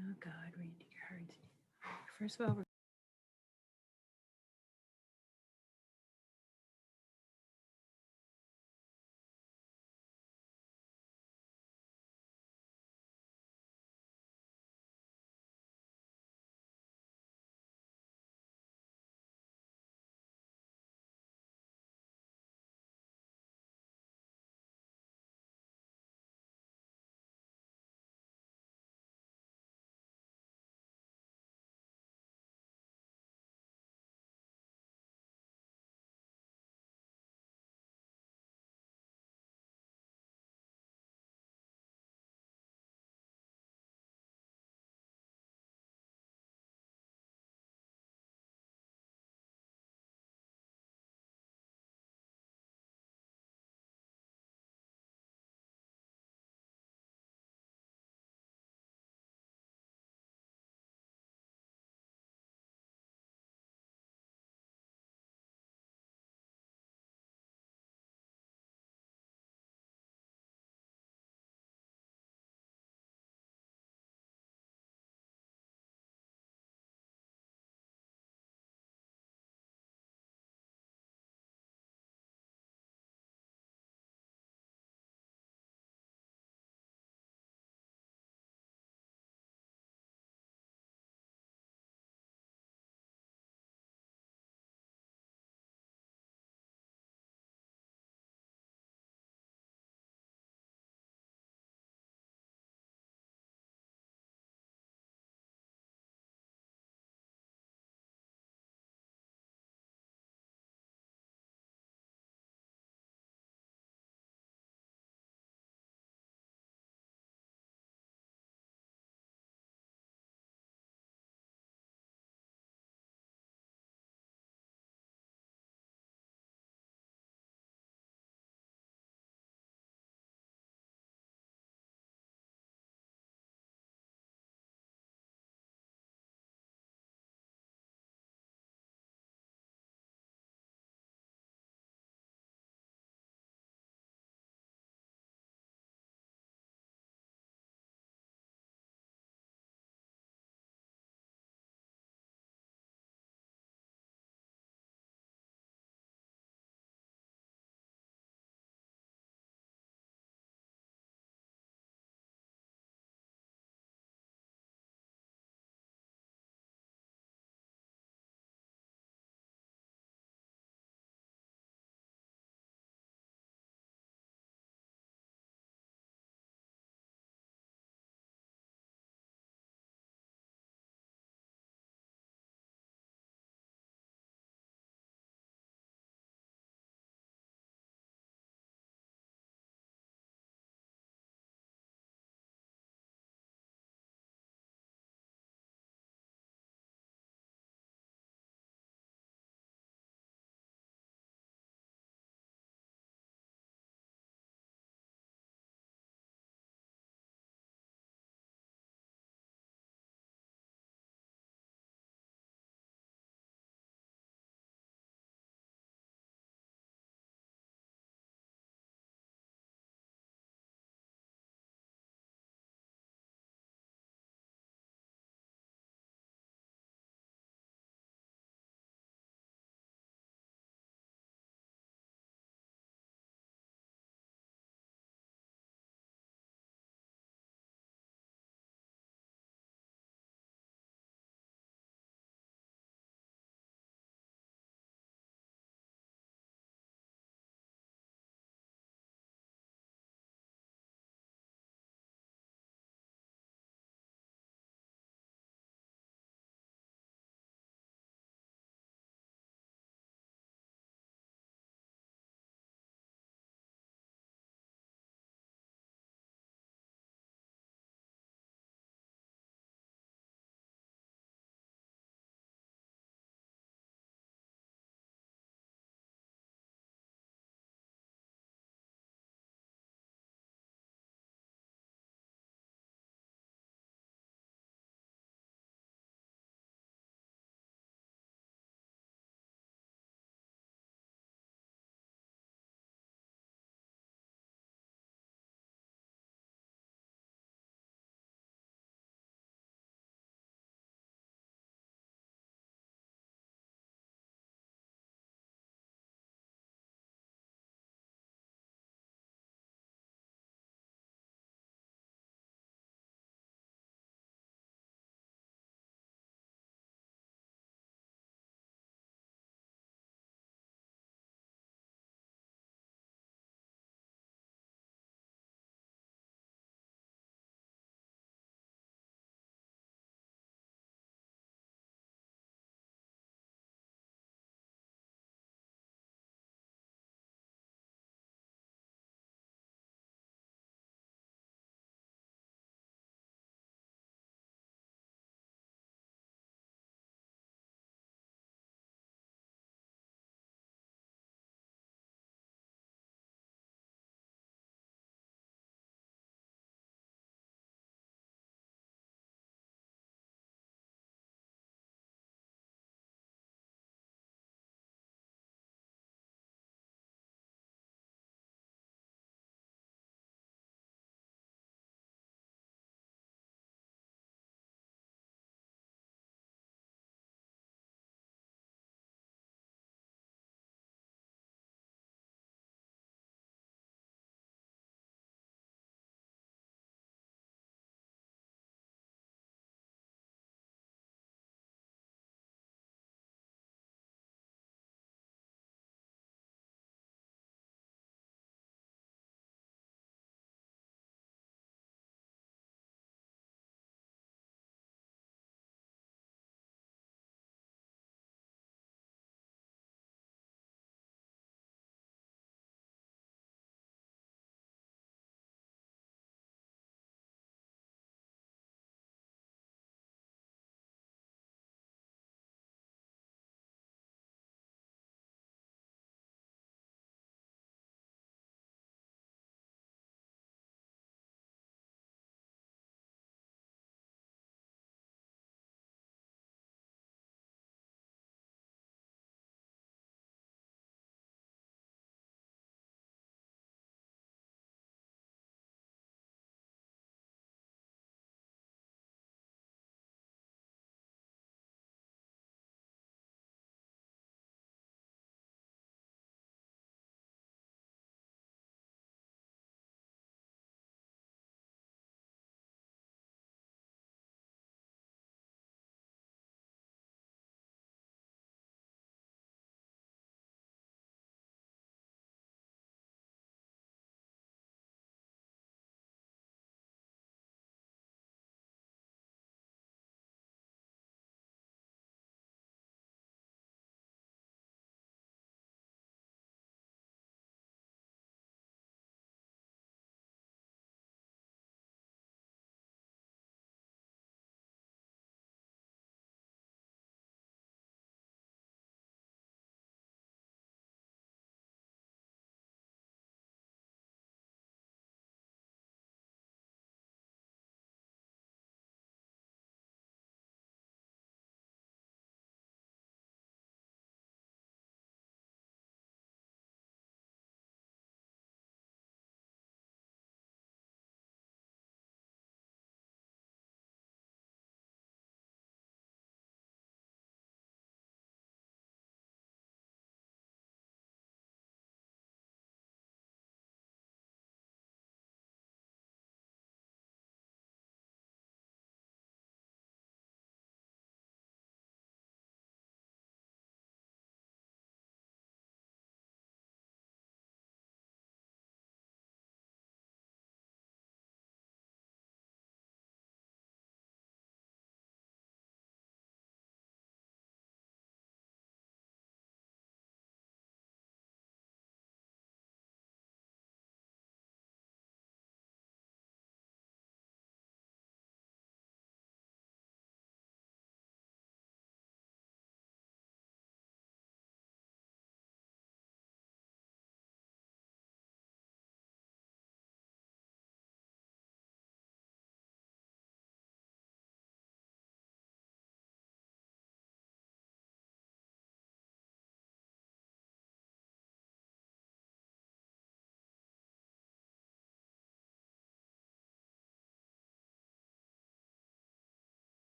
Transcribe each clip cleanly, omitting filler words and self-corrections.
Oh God, Randy cards. First of all, we're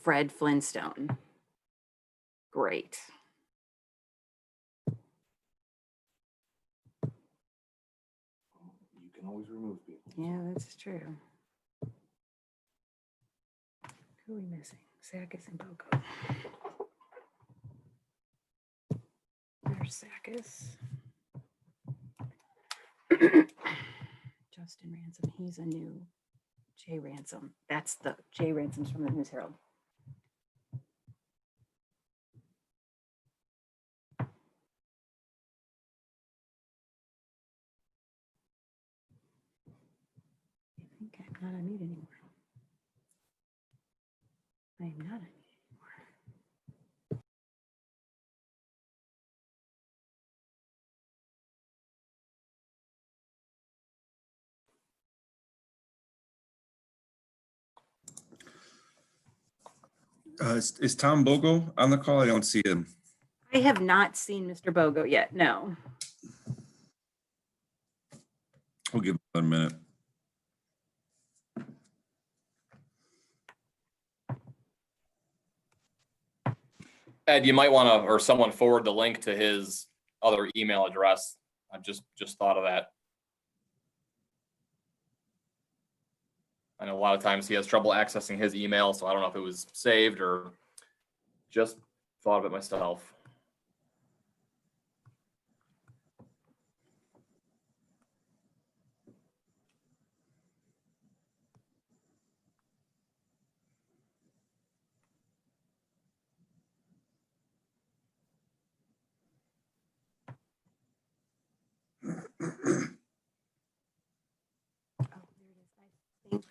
Fred Flintstone. Great. You can always remove people. Yeah, that's true. Who are we missing? Sakis and Bogo. There's Sakis. Justin Ransom. He's a new Jay Ransom. That's the Jay Ransom's from the News Herald. I think I'm not on mute anymore. I am not on mute anymore. Is Tom Bogo on the call? I don't see him. I have not seen Mr. Bogo yet. No. We'll give him a minute. Ed, you might want to, or someone forward the link to his other email address. I just thought of that. I know a lot of times he has trouble accessing his email, so I don't know if it was saved or just thought of it myself. Oh, there it is.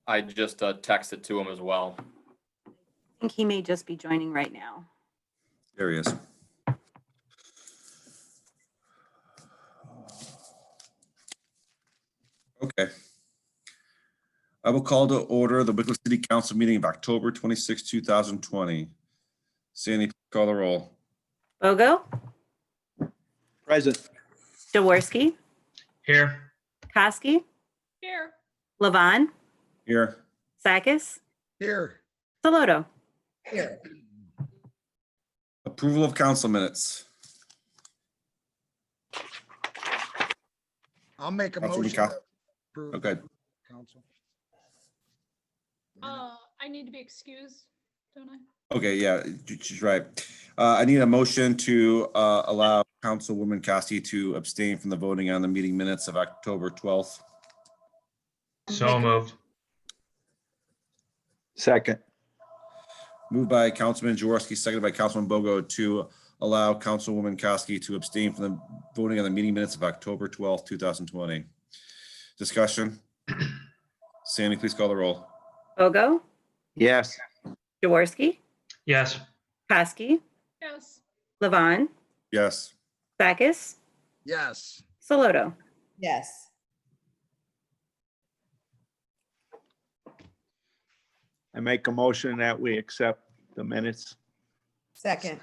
I just texted to him as well. I think he may just be joining right now. There he is. Okay. I will call to order the Wickliffe City Council meeting of October 26, 2020. Sandy, call the roll. Bogo, Present. Jaworski, Here. Koski, Here. Levon, Here. Sakis, Here. Saloto. Here. Approval of council minutes. I'll make a Councilman motion. Cow- to approve, Okay. Council. I need to be excused, don't I? Okay, yeah, she's right. I need a motion to allow Councilwoman Koski to abstain from the voting on the meeting minutes of October 12th. So moved. Second. Moved by Councilman Jaworski, seconded by Councilman Bogo to allow Councilwoman Koski to abstain from the voting on the meeting minutes of October 12th, 2020. Discussion. Sandy, please call the roll. Bogo, Yes. Jaworski, Yes. Koski, Yes. Levon, Yes. Sakis, Yes. Saloto. Yes. I make a motion that we accept the minutes. Second.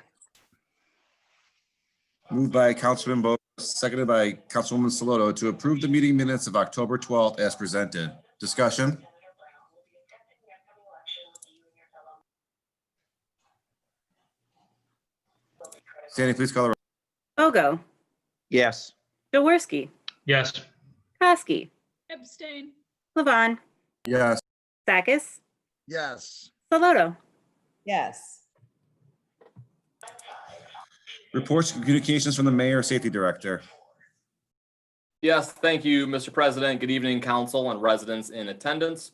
Moved by Councilman Bogo, seconded by Councilwoman Saloto to approve the meeting minutes of October 12th as presented. Discussion. Sandy, please call the roll. Bogo, Yes. Jaworski, Yes. Koski, Abstain. Levon, Yes. Sakis, Yes. Saloto. Yes. Reports and communications from the mayor, safety director. Yes, thank you, Mr. President. Good evening, council and residents in attendance.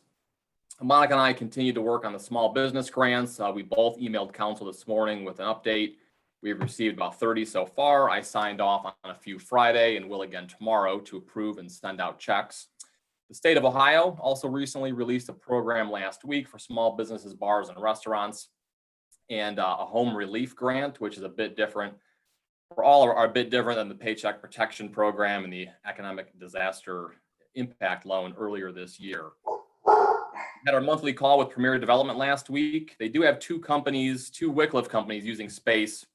Monica and I continue to work on the small business grants. We both emailed council this morning with an update. We've received about 30 so far. I signed off on a few Friday and will again tomorrow to approve and send out checks. The state of Ohio also recently released a program last week for small businesses, bars, and restaurants, and a home relief grant, which is a bit different. For all are a bit different than the Paycheck Protection Program and the Economic Disaster Impact Loan earlier this year. We had our monthly call with Premier Development last week. They do have two Wickliffe companies using space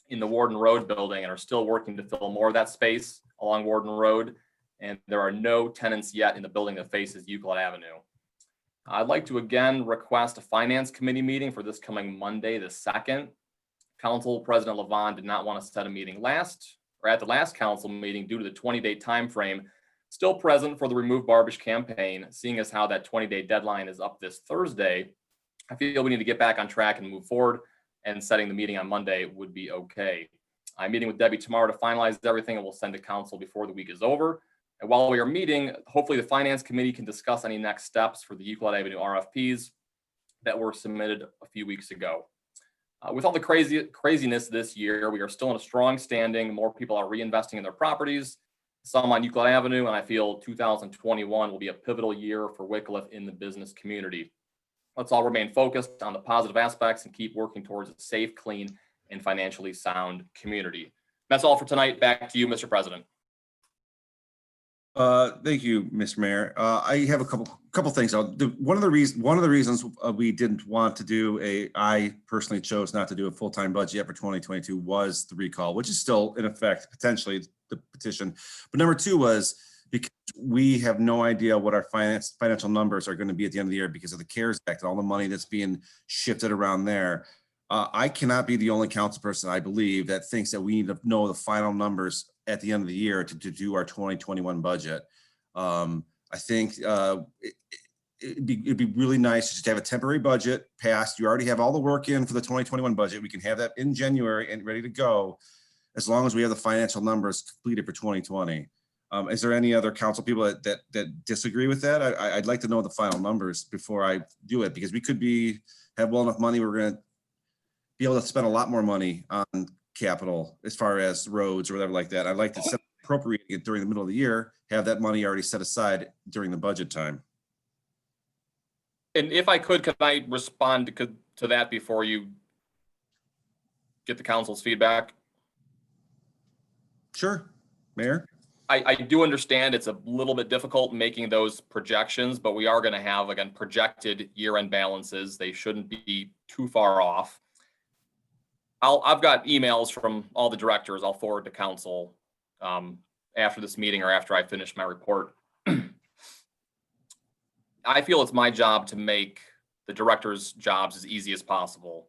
in the Warden Road building and are still working to fill more of that space along Warden Road. And there are no tenants yet in the building that faces Euclid Avenue. I'd like to again request a finance committee meeting for this coming Monday, the 2nd. Council President Levon did not want to set a meeting at the last council meeting due to the 20-day time frame still present for the Remove Barbish campaign. Seeing as how that 20-day deadline is up this Thursday, I feel we need to get back on track and move forward, and setting the meeting on Monday would be okay. I'm meeting with Debbie tomorrow to finalize everything, and we'll send to council before the week is over. And while we are meeting, hopefully the finance committee can discuss any next steps for the Euclid Avenue RFPs that were submitted a few weeks ago. With all the craziness this year, we are still in a strong standing. More people are reinvesting in their properties, some on Euclid Avenue, and I feel 2021 will be a pivotal year for Wickliffe in the business community. Let's all remain focused on the positive aspects and keep working towards a safe, clean, and financially sound community. That's all for tonight. Back to you, Mr. President. Thank you, Mr. Mayor. I have a couple things. One of the reasons we didn't want to do I personally chose not to do a full-time budget yet for 2022 was the recall, which is still in effect, potentially the petition. But number two was because we have no idea what our financial numbers are going to be at the end of the year because of the CARES Act and all the money that's being shifted around there. I cannot be the only council person, I believe, that thinks that we need to know the final numbers at the end of the year to do our 2021 budget. I think it'd be really nice just to have a temporary budget passed. You already have all the work in for the 2021 budget. We can have that in January and ready to go as long as we have the financial numbers completed for 2020. Is there any other council people that disagree with that? I'd like to know the final numbers before I do it, because we could have well enough money. We're going to be able to spend a lot more money on capital as far as roads or whatever like that. I'd like to appropriate it during the middle of the year, have that money already set aside during the budget time. And if I could I respond to that before you get the council's feedback? Sure, Mayor. I do understand it's a little bit difficult making those projections, but we are going to have, again, projected year-end balances. They shouldn't be too far off. I've got emails from all the directors I'll forward to council after this meeting or after I finish my report. I feel it's my job to make the directors' jobs as easy as possible.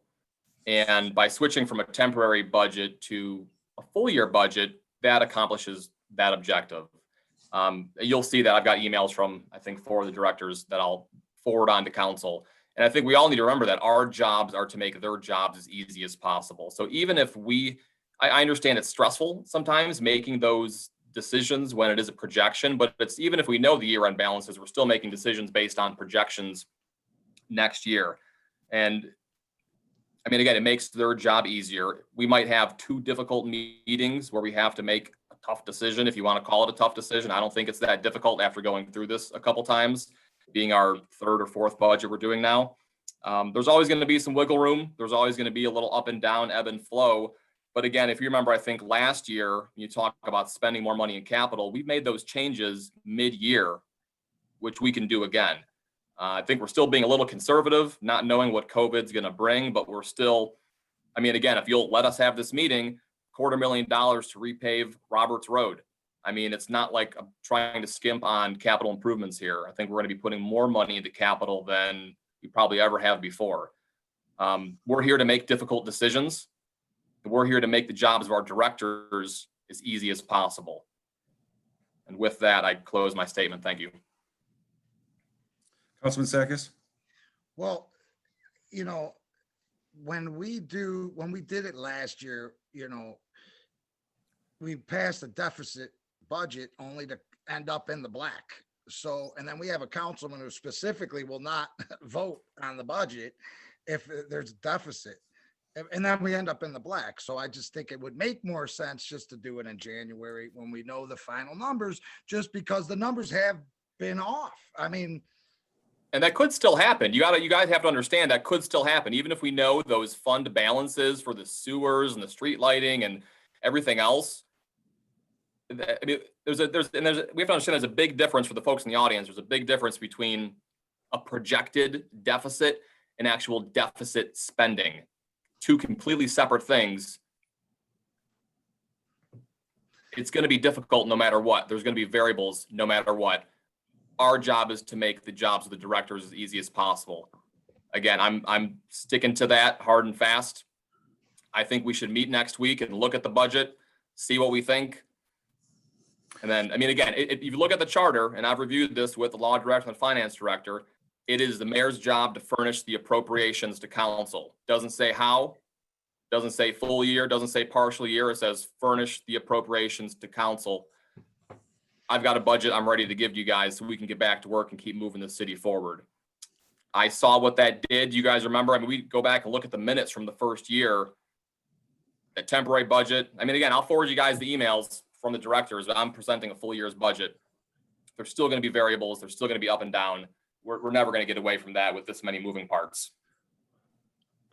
And by switching from a temporary budget to a full year budget, that accomplishes that objective. You'll see that I've got emails from, I think, 4 of the directors that I'll forward on to council. And I think we all need to remember that our jobs are to make their jobs as easy as possible. So even if I understand it's stressful sometimes making those decisions when it is a projection, but it's even if we know the year-end balances, we're still making decisions based on projections next year. And I mean, again, it makes their job easier. We might have 2 difficult meetings where we have to make a tough decision, if you want to call it a tough decision. I don't think it's that difficult after going through this a couple times, being our 3rd or 4th budget we're doing now. There's always going to be some wiggle room. There's always going to be a little up and down, ebb and flow. But again, if you remember, I think last year, you talk about spending more money in capital, we've made those changes mid-year, which we can do again. I think we're still being a little conservative, not knowing what COVID's going to bring, but we're still, I mean, again, if you'll let us have this meeting, $250,000 to repave Roberts Road. I mean, it's not like I'm trying to skimp on capital improvements here. I think we're going to be putting more money into capital than we probably ever have before. We're here to make difficult decisions. We're here to make the jobs of our directors as easy as possible. And with that, I close my statement. Thank you. Councilman Sakis? Well, you know, when we did it last year, you know, we passed a deficit budget only to end up in the black. So, and then we have a councilman who specifically will not vote on the budget if there's a deficit. And then we end up in the black. So I just think it would make more sense just to do it in January when we know the final numbers, just because the numbers have been off. I mean, and that could still happen. You guys have to understand that could still happen, even if we know those fund balances for the sewers and the street lighting and everything else. I mean, we have to understand there's a big difference for the folks in the audience. There's a big difference between a projected deficit and actual deficit spending. 2 completely separate things. It's going to be difficult no matter what. There's going to be variables no matter what. Our job is to make the jobs of the directors as easy as possible. Again, I'm sticking to that hard and fast. I think we should meet next week and look at the budget, see what we think. And then, I mean, again, if you look at the charter, and I've reviewed this with the law director and the finance director, it is the mayor's job to furnish the appropriations to council. Doesn't say how, doesn't say full year, doesn't say partial year. It says furnish the appropriations to council. I've got a budget I'm ready to give you guys so we can get back to work and keep moving the city forward. I saw what that did. You guys remember? I mean, we go back and look at the minutes from the first year. A temporary budget. I mean, again, I'll forward you guys the emails from the directors, but I'm presenting a full year's budget. There's still going to be variables. There's still going to be up and down. We're never going to get away from that with this many moving parts.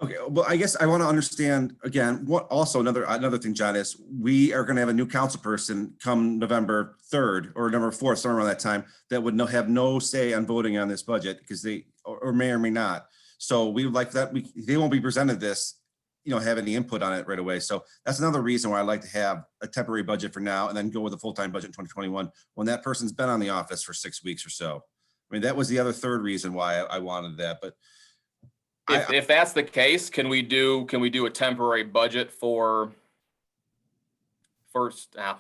Okay, well, I guess I want to understand again, what also another thing, John, is we are going to have a new council person come November 3rd or November 4th, somewhere around that time, that would have no say on voting on this budget because they, or may or may not. So we would like that, they won't be presented this, have any input on it right away. So that's another reason why I'd like to have a temporary budget for now and then go with a full-time budget in 2021 when that person's been on the office for 6 weeks or so. I mean, that was the other third reason why I wanted that, but If that's the case, can we do a temporary budget for first the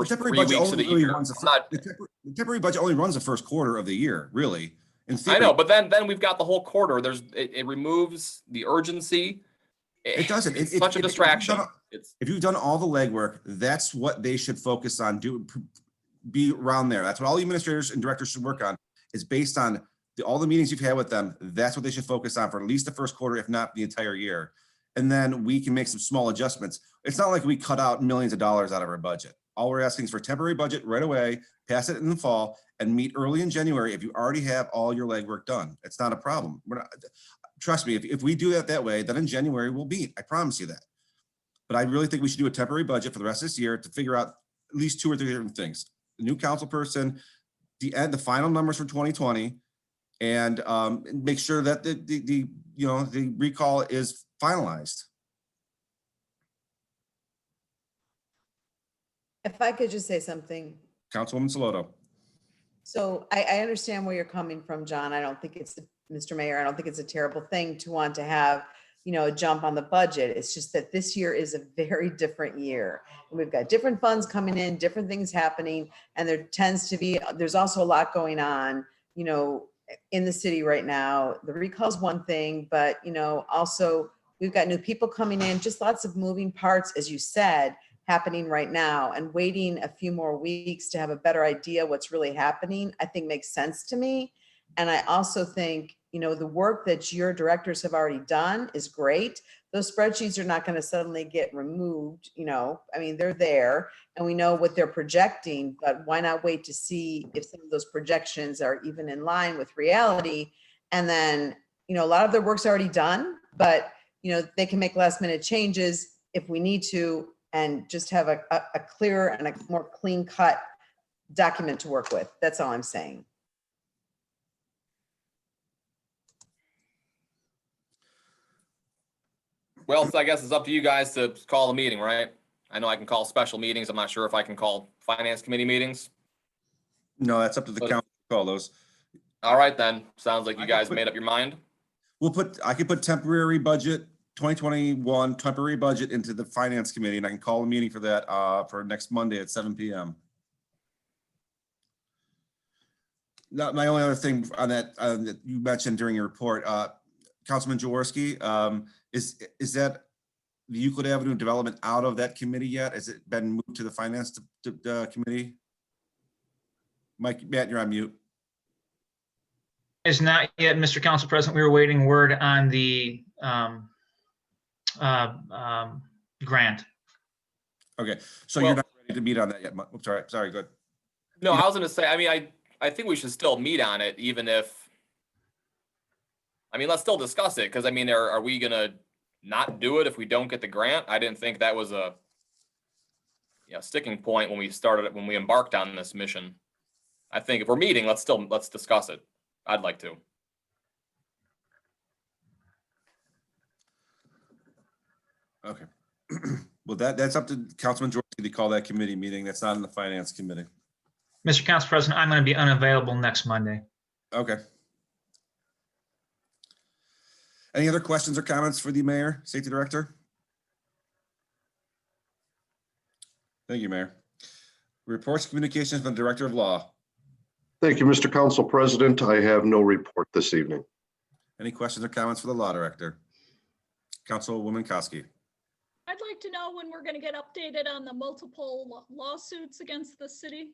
temporary 3 budget weeks of the only year? runs Not- the temporary budget only runs the first quarter of the year, really. In I theory, know, but then we've got the whole quarter. It removes the urgency. it doesn't. It's such a distraction. If you've done all the legwork, that's what they should focus on. Be around there. That's what all the administrators and directors should work on. Is based on all the meetings you've had with them. That's what they should focus on for at least the first quarter, if not the entire year. And then we can make some small adjustments. It's not like we cut out millions of dollars out of our budget. All we're asking is for a temporary budget right away, pass it in the fall, and meet early in January if you already have all your legwork done. It's not a problem. Trust me, if we do that way, then in January we'll meet. I promise you that. But I really think we should do a temporary budget for the rest of this year to figure out at least 2 or 3 different things. The new council person, the final numbers for 2020, and make sure that the recall is finalized. If I could just say something. Councilwoman Saloto. So I understand where you're coming from, John. I don't think it's, Mr. Mayor, I don't think it's a terrible thing to want to have, a jump on the budget. It's just that this year is a very different year. And we've got different funds coming in, different things happening, and there's also a lot going on, in the city right now. The recall's one thing, but, also we've got new people coming in, just lots of moving parts, as you said, happening right now, and waiting a few more weeks to have a better idea what's really happening, I think makes sense to me. And I also think, the work that your directors have already done is great. Those spreadsheets are not going to suddenly get removed, they're there and we know what they're projecting, but why not wait to see if some of those projections are even in line with reality? And then, a lot of their work's already done, but, they can make last minute changes if we need to, and just have a clearer and a more clean cut document to work with. That's all I'm saying. Well, I guess it's up to you guys to call a meeting, right? I know I can call special meetings. I'm not sure if I can call finance committee meetings. No, that's up to the council to call those. All right, then. Sounds like you guys made up your mind. I could put temporary budget 2021 temporary budget into the finance committee, and I can call a meeting for that for next Monday at 7 p.m. Now, my only other thing on that that you mentioned during your report, Councilman Jaworski, is that the Euclid Avenue development out of that committee yet? Has it been moved to the finance committee? Matt, you're on mute. Is not yet, Mr. Council President. We were waiting word on the grant. Okay, so Well, you're not ready to meet on that yet. I'm sorry, go ahead. No, I was going to say, I think we should still meet on it, even if, let's still discuss it. Cause are we going to not do it if we don't get the grant? I didn't think that was a sticking point when we embarked on this mission. I think if we're meeting, let's discuss it. I'd like to. Okay. Well, that's up to Councilman Jaworski to call that committee meeting. That's not in the finance committee. Mr. Council President, I'm going to be unavailable next Monday. Okay. Any other questions or comments for the mayor, safety director? Thank you, Mayor. Reports, communications from the Director of Law. Thank you, Mr. Council President. I have no report this evening. Any questions or comments for the Law Director? Councilwoman Koski. I'd like to know when we're going to get updated on the multiple lawsuits against the city.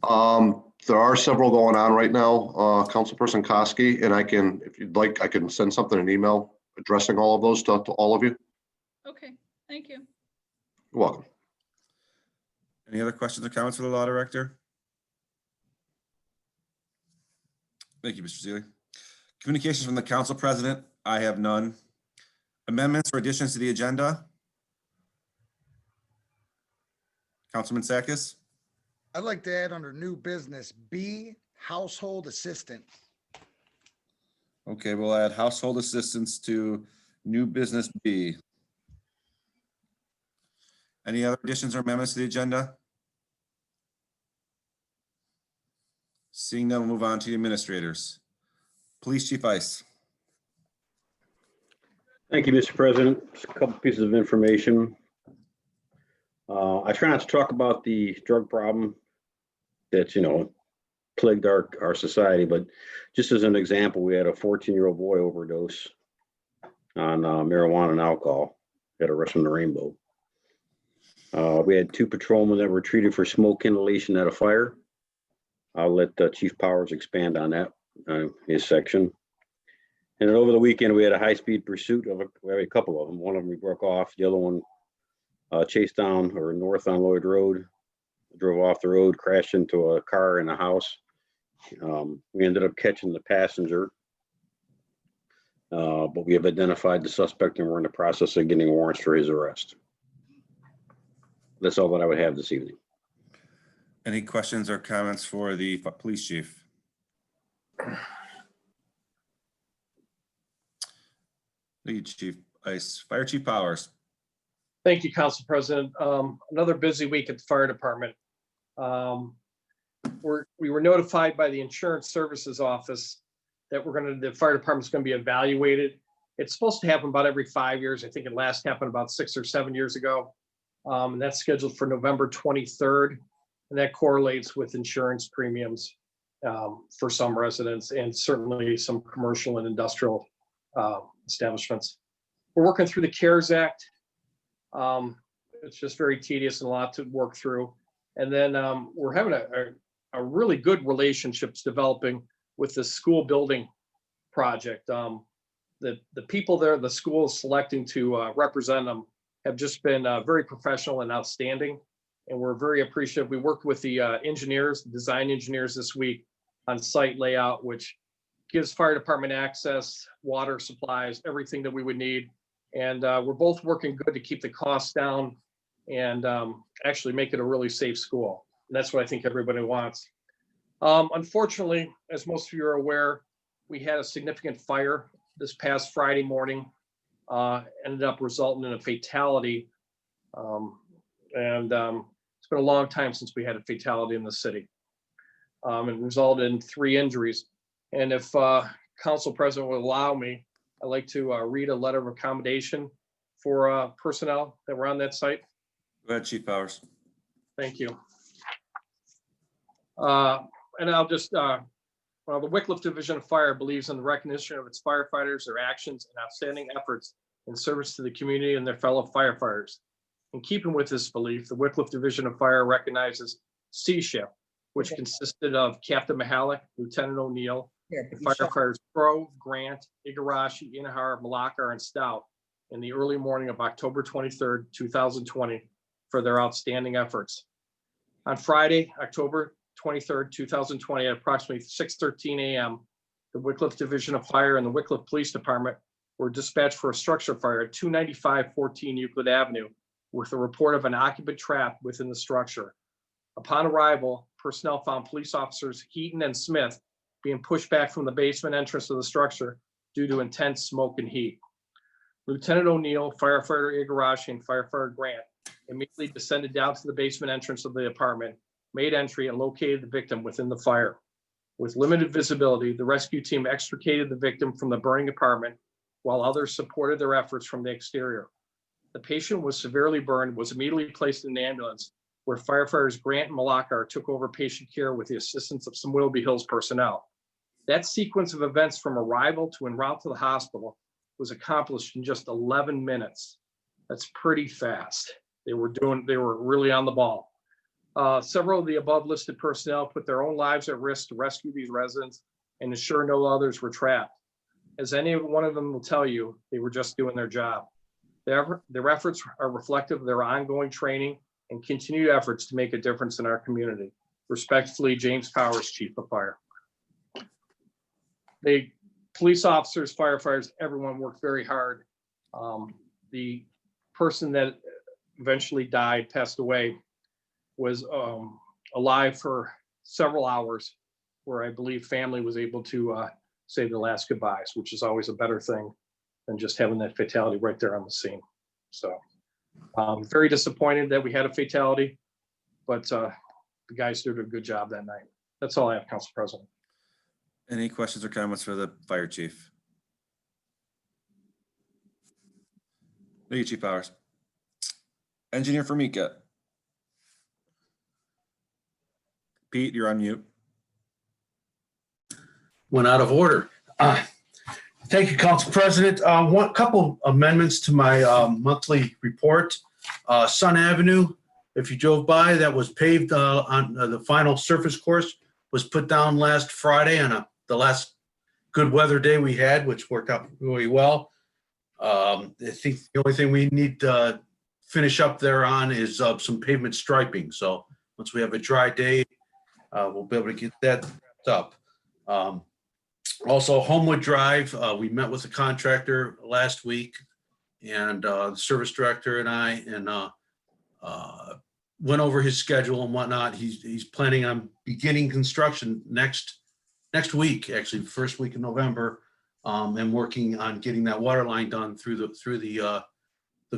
There are several going on right now, Councilperson Koski, and I can, if you'd like, I can send something an email addressing all of those to all of you. Okay, thank you. You're welcome. Any other questions or comments for the Law Director? Thank you, Mr. Seeley. Communications from the Council President. I have none. Amendments or additions to the agenda? Councilman Sakis? I'd like to add under new business, B, household assistant. Okay, we'll add household assistance to new business B. Any other additions or amendments to the agenda? Seeing none, we'll move on to the administrators. Police Chief Ice. Thank you, Mr. President. Just a couple pieces of information. I try not to talk about the drug problem that's, plagued our society, but just as an example, we had a 14-year-old boy overdose on marijuana and alcohol at a restaurant in the Rainbow. We had 2 patrolmen that were treated for smoke inhalation at a fire. I'll let Chief Powers expand on that, his section. And then over the weekend, we had a high-speed pursuit of a couple of them. One of them we broke off. The other one chased down or north on Lloyd Road, drove off the road, crashed into a car in a house. We ended up catching the passenger, but we have identified the suspect and we're in the process of getting warrants for his arrest. That's all that I would have this evening. Any questions or comments for the police chief? Thank you, Chief Ice. Fire Chief Powers. Thank you, Council President. Another busy week at the fire department. We were notified by the Insurance Services Office that the fire department's going to be evaluated. It's supposed to happen about every 5 years. I think it last happened about 6 or 7 years ago. And that's scheduled for November 23rd. And that correlates with insurance premiums for some residents and certainly some commercial and industrial establishments. We're working through the CARES Act. It's just very tedious and a lot to work through. And then we're having a really good relationships developing with the school building project. The people there, the school is selecting to represent them have just been very professional and outstanding. And we're very appreciative. We worked with the engineers, design engineers this week on site layout, which gives fire department access, water supplies, everything that we would need. And we're both working good to keep the costs down and actually make it a really safe school. And that's what I think everybody wants. Unfortunately, as most of you are aware, we had a significant fire this past Friday morning, ended up resulting in a fatality. It's been a long time since we had a fatality in the city. It resulted in 3 injuries. And if Council President would allow me, I'd like to read a letter of accommodation for personnel that were on that site. Go ahead, Chief Powers. Thank you. And I'll just, the Wickliffe Division of Fire believes in the recognition of its firefighters, their actions and outstanding efforts in service to the community and their fellow firefighters. In keeping with this belief, the Wickliffe Division of Fire recognizes C Shift, which consisted of Captain Mahalik, Lieutenant O'Neill, and firefighters Crow, Grant, Igarashi, Inahar, Malakar, and Stout in the early morning of October 23rd, 2020 for their outstanding efforts. On Friday, October 23rd, 2020 at approximately 6:13 a.m., the Wickliffe Division of Fire and the Wickliffe Police Department were dispatched for a structure fire at 295-14 Euclid Avenue with a report of an occupant trapped within the structure. Upon arrival, personnel found police officers Heaton and Smith being pushed back from the basement entrance of the structure due to intense smoke and heat. Lieutenant O'Neill, firefighter Igarashi, and firefighter Grant immediately descended down to the basement entrance of the apartment made entry and located the victim within the fire. With limited visibility, the rescue team extricated the victim from the burning apartment while others supported their efforts from the exterior. The patient was severely burned, was immediately placed in an ambulance where firefighters Grant and Malakar took over patient care with the assistance of some Willoughby Hills personnel. That sequence of events from arrival to en route to the hospital was accomplished in just 11 minutes. That's pretty fast. They were really on the ball. Several of the above listed personnel put their own lives at risk to rescue these residents and ensure no others were trapped. As any one of them will tell you, they were just doing their job. Their efforts are reflective of their ongoing training and continued efforts to make a difference in our community. Respectfully, James Powers, Chief of Fire. The police officers, firefighters, everyone worked very hard. The person that eventually died, passed away, was alive for several hours, where I believe family was able to say their last goodbyes, which is always a better thing than just having that fatality right there on the scene. So very disappointed that we had a fatality, but the guys did a good job that night. That's all I have, Council President. Any questions or comments for the fire chief? Thank you, Chief Powers. Engineer Formica. Pete, you're on mute. Went out of order. Thank you, Council President. One couple amendments to my monthly report. Sun Avenue, if you drove by, that was paved on the final surface course was put down last Friday on the last good weather day we had, which worked out really well. I think the only thing we need to finish up there on is some pavement striping. So once we have a dry day, we'll be able to get that up. Also, Homewood Drive, we met with the contractor last week, and the service director and I went over his schedule and whatnot. He's planning on beginning construction next week, actually, the first week of November, and working on getting that water line done through the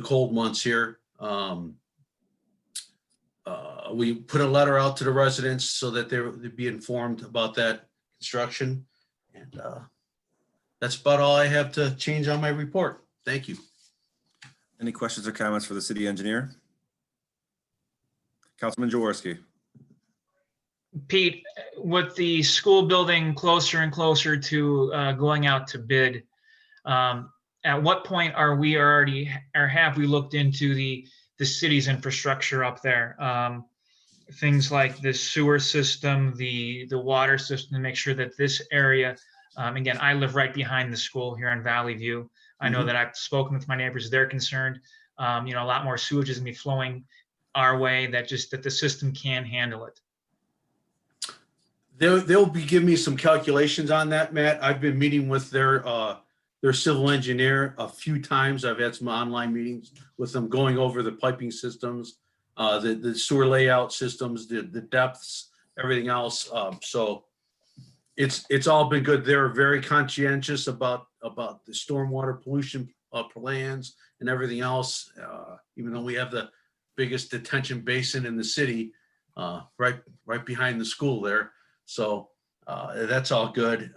cold months here. We put a letter out to the residents so that they'd be informed about that construction. And that's about all I have to change on my report. Thank you. Any questions or comments for the city engineer? Councilman Jaworski. Pete, with the school building closer and closer to going out to bid, at what point are we already, or have we looked into the city's infrastructure up there? Things like the sewer system, the water system, to make sure that this area, again, I live right behind the school here in Valley View. I know that I've spoken with my neighbors, they're concerned, a lot more sewage is gonna be flowing our way, that the system can handle it. They'll be giving me some calculations on that, Matt. I've been meeting with their civil engineer a few times. I've had some online meetings with them going over the piping systems, the sewer layout systems, the depths, everything else. So it's all been good. They're very conscientious about the stormwater pollution plans and everything else. Even though we have the biggest detention basin in the city, right behind the school there. So that's all good.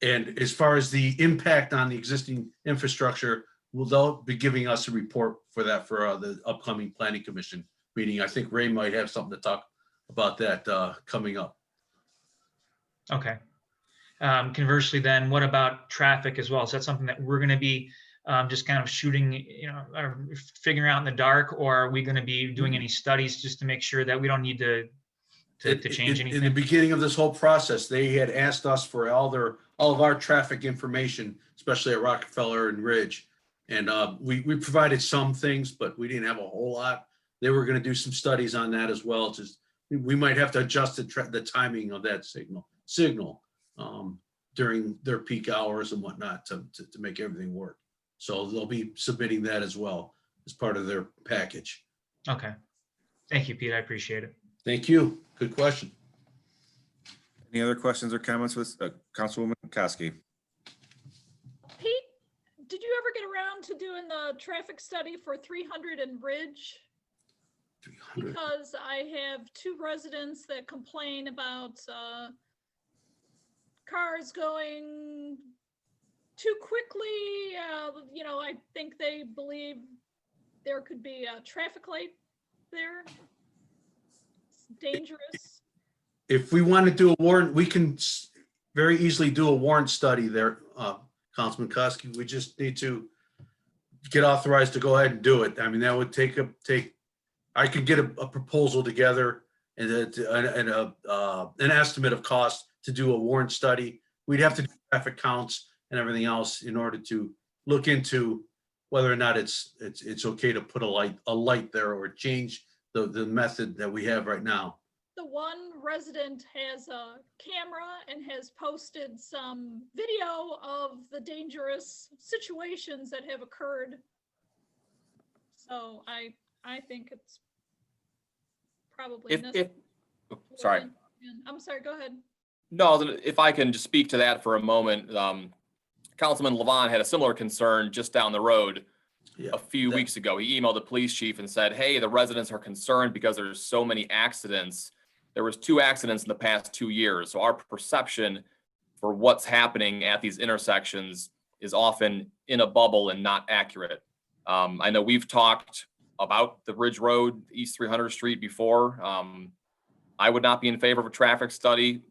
And as far as the impact on the existing infrastructure, they'll be giving us a report for that for the upcoming planning commission meeting. I think Ray might have something to talk about that coming up. Okay. Conversely then, what about traffic as well? Is that something that we're going to be just kind of shooting, or figuring out in the dark, or are we going to be doing any studies just to make sure that we don't need to change anything? In the beginning of this whole process, they had asked us for all of our traffic information, especially at Rockefeller and Ridge. And we provided some things, but we didn't have a whole lot. They were going to do some studies on that as well. Just we might have to adjust the timing of that signal during their peak hours and whatnot to make everything work. So they'll be submitting that as well as part of their package. Okay. Thank you, Pete. I appreciate it. Thank you. Good question. Any other questions or comments with Councilwoman Koski? Pete, did you ever get around to doing the traffic study for 300 and Ridge? 300. because I have two residents that complain about cars going too quickly. I think they believe there could be a traffic light there. It's dangerous. If we want to do a warrant, we can very easily do a warrant study there, Councilman Koski. We just need to get authorized to go ahead and do it. I mean, that would I could get a proposal together and an estimate of cost to do a warrant study. We'd have to do traffic counts and everything else in order to look into whether or not it's okay to put a light there or change the method that we have right now. The one resident has a camera and has posted some video of the dangerous situations that have occurred. So I think it's probably necessary. Sorry. I'm sorry, go ahead. No, if I can just speak to that for a moment. Councilman Levon had a similar concern just down the road a few weeks ago. He emailed the police chief and said, hey, the residents are concerned because there's so many accidents. There was 2 accidents in the past 2 years. So our perception for what's happening at these intersections is often in a bubble and not accurate. I know we've talked about the Ridge Road, East 300th Street before. I would not be in favor of a traffic study.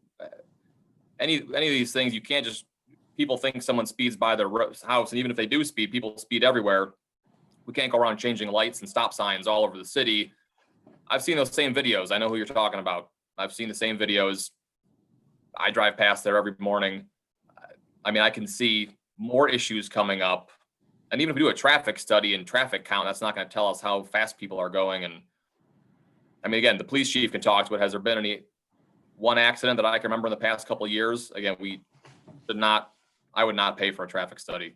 Any of these things, you can't just, people think someone speeds by their house, and even if they do speed, people speed everywhere. We can't go around changing lights and stop signs all over the city. I've seen those same videos. I know who you're talking about. I've seen the same videos. I drive past there every morning. I mean, I can see more issues coming up. And even if we do a traffic study and traffic count, that's not going to tell us how fast people are going. And I mean, again, the police chief can talk to it. Has there been one accident that I can remember in the past couple of years? Again, I would not pay for a traffic study.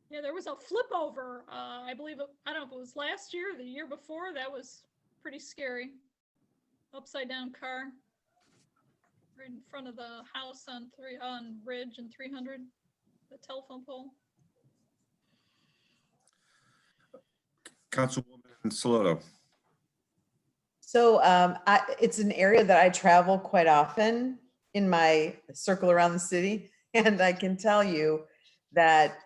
Yeah, there was a flip over. I believe, I don't know if it was last year or the year before. That was pretty scary. Upside down car right in front of the house on Ridge and 300, the telephone pole. Councilwoman Saloto. So it's an area that I travel quite often in my circle around the city. And I can tell you that,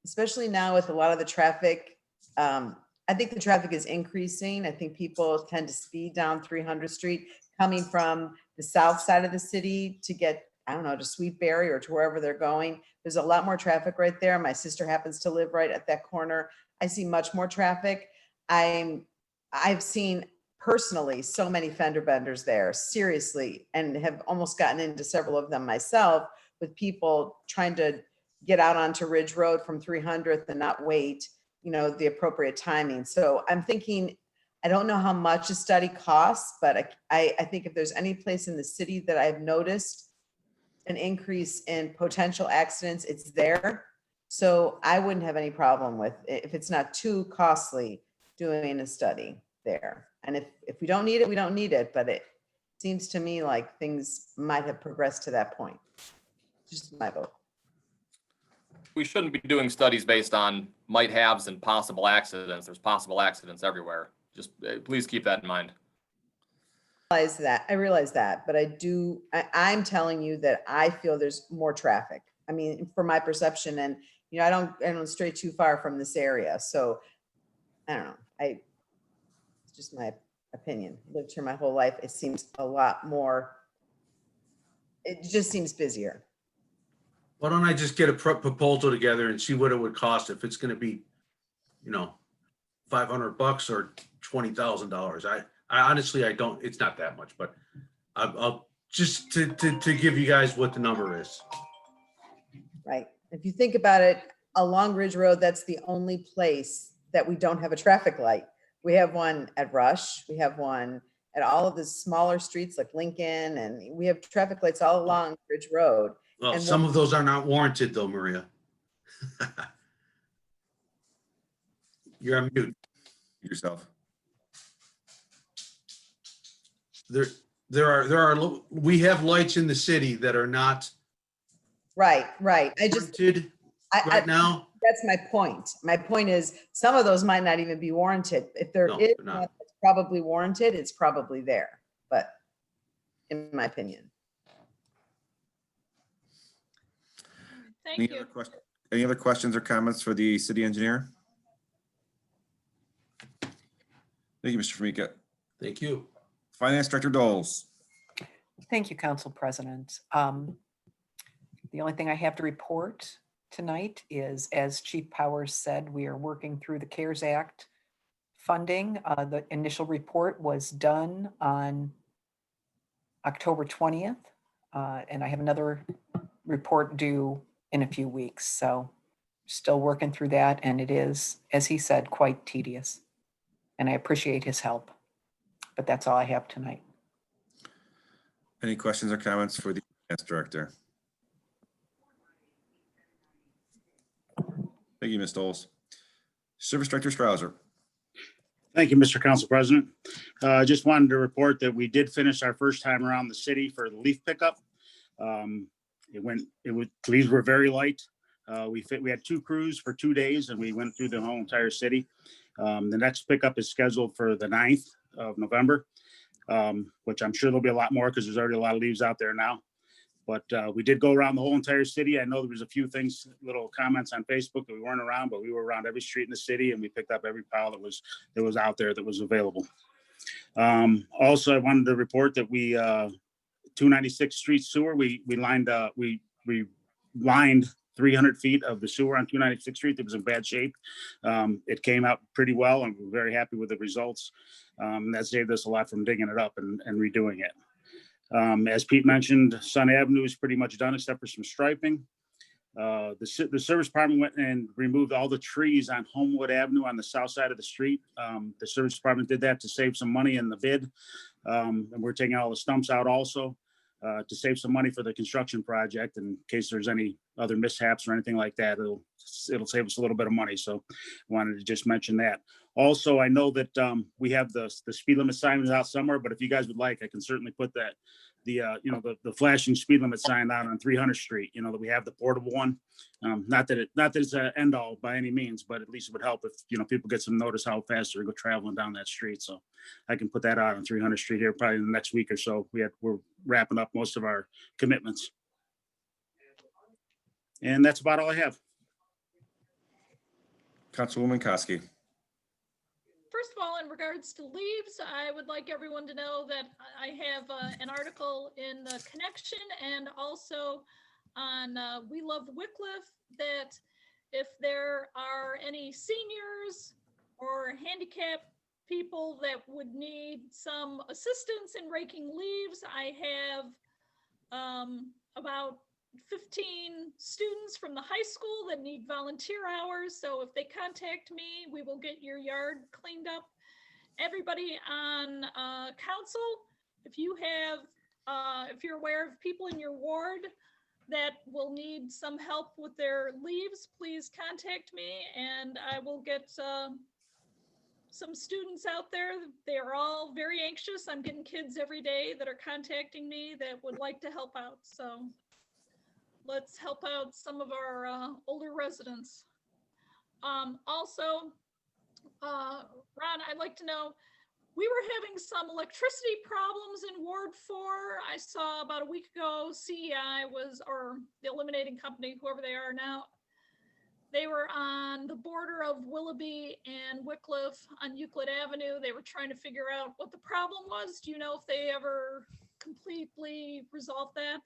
especially now with a lot of the traffic, I think the traffic is increasing. I think people tend to speed down 300th Street coming from the south side of the city to get, I don't know, to Sweetberry or to wherever they're going. There's a lot more traffic right there. My sister happens to live right at that corner. I see much more traffic. I've seen personally so many fender benders there, seriously, and have almost gotten into several of them myself with people trying to get out onto Ridge Road from 300th and not wait, the appropriate timing. So I'm thinking, I don't know how much a study costs, but I think if there's any place in the city that I've noticed an increase in potential accidents, it's there. So I wouldn't have any problem with, if it's not too costly, doing a study there. And if we don't need it, we don't need it. But it seems to me like things might have progressed to that point. Just my vote. We shouldn't be doing studies based on might haves and possible accidents. There's possible accidents everywhere. Just please keep that in mind. I realize that, but I'm telling you that I feel there's more traffic. I mean, for my perception, and I don't stray too far from this area. So I don't know. It's just my opinion. Lived here my whole life. It seems a lot more, it just seems busier. Why don't I just get a proposal together and see what it would cost if it's going to be, $500 or $20,000. I honestly, I don't, it's not that much, but I'll just to give you guys what the number is. Right. If you think about it, along Ridge Road, that's the only place that we don't have a traffic light. We have one at Rush. We have one at all of the smaller streets like Lincoln, and we have traffic lights all along Ridge Road. Well, And some of those are not warranted though, Maria. You're on mute. Yourself. We have lights in the city that are not Right. I just, warranted right now. That's my point. My point is, some of those might not even be warranted. If there No, is they're not. one that's probably warranted, it's probably there, but in my opinion. Thank Any you. other questions? Any other questions or comments for the city engineer? Thank you, Mr. Formica. Thank you. Finance Director Doles. Thank you, Council President. The only thing I have to report tonight is, as Chief Powers said, we are working through the CARES Act funding. The initial report was done on October 20th, and I have another report due in a few weeks. So still working through that, and it is, as he said, quite tedious. And I appreciate his help. But that's all I have tonight. Any questions or comments for the Finance Director? Thank you, Ms. Doles. Service Director Strouser. Thank you, Mr. Council President. Just wanted to report that we did finish our first time around the city for the leaf pickup. Leaves were very light. We had 2 crews for 2 days and we went through the whole entire city. The next pickup is scheduled for the 9th of November, which I'm sure there'll be a lot more because there's already a lot of leaves out there now. But we did go around the whole entire city. I know there was a few things, little comments on Facebook that we weren't around, but we were around every street in the city and we picked up every pile that was out there that was available. Also, I wanted to report that we 296th Street sewer, we lined 300 feet of the sewer on 296th Street that was in bad shape. It came out pretty well and we're very happy with the results. That saved us a lot from digging it up and redoing it. As Pete mentioned, Sun Avenue is pretty much done except for some striping. The service department went and removed all the trees on Homewood Avenue on the south side of the street. The service department did that to save some money in the bid. And we're taking all the stumps out also to save some money for the construction project in case there's any other mishaps or anything like that. It'll save us a little bit of money. So I wanted to just mention that. Also, I know that we have the speed limit signs out somewhere, but if you guys would like, I can certainly put that the flashing speed limit sign out on 300th Street, that we have the portable one. Not that it's an end all by any means, but at least it would help if, people get some notice how fast they're traveling down that street. So I can put that out on 300th Street here probably in the next week or so. We're wrapping up most of our commitments. And that's about all I have. Councilwoman Koski. First of all, in regards to leaves, I would like everyone to know that I have an article in the Connection and also on We Love Wickliffe that if there are any seniors or handicapped people that would need some assistance in raking leaves, I have about 15 students from the high school that need volunteer hours. So if they contact me, we will get your yard cleaned up. Everybody on council, if you're aware of people in your ward that will need some help with their leaves, please contact me and I will get some students out there. They are all very anxious. I'm getting kids every day that are contacting me that would like to help out. So let's help out some of our older residents. Also, Ron, I'd like to know, we were having some electricity problems in Ward 4. I saw about a week ago, CEI or the eliminating company, whoever they are now, they were on the border of Willoughby and Wickliffe on Euclid Avenue. They were trying to figure out what the problem was. Do you know if they ever completely resolved that?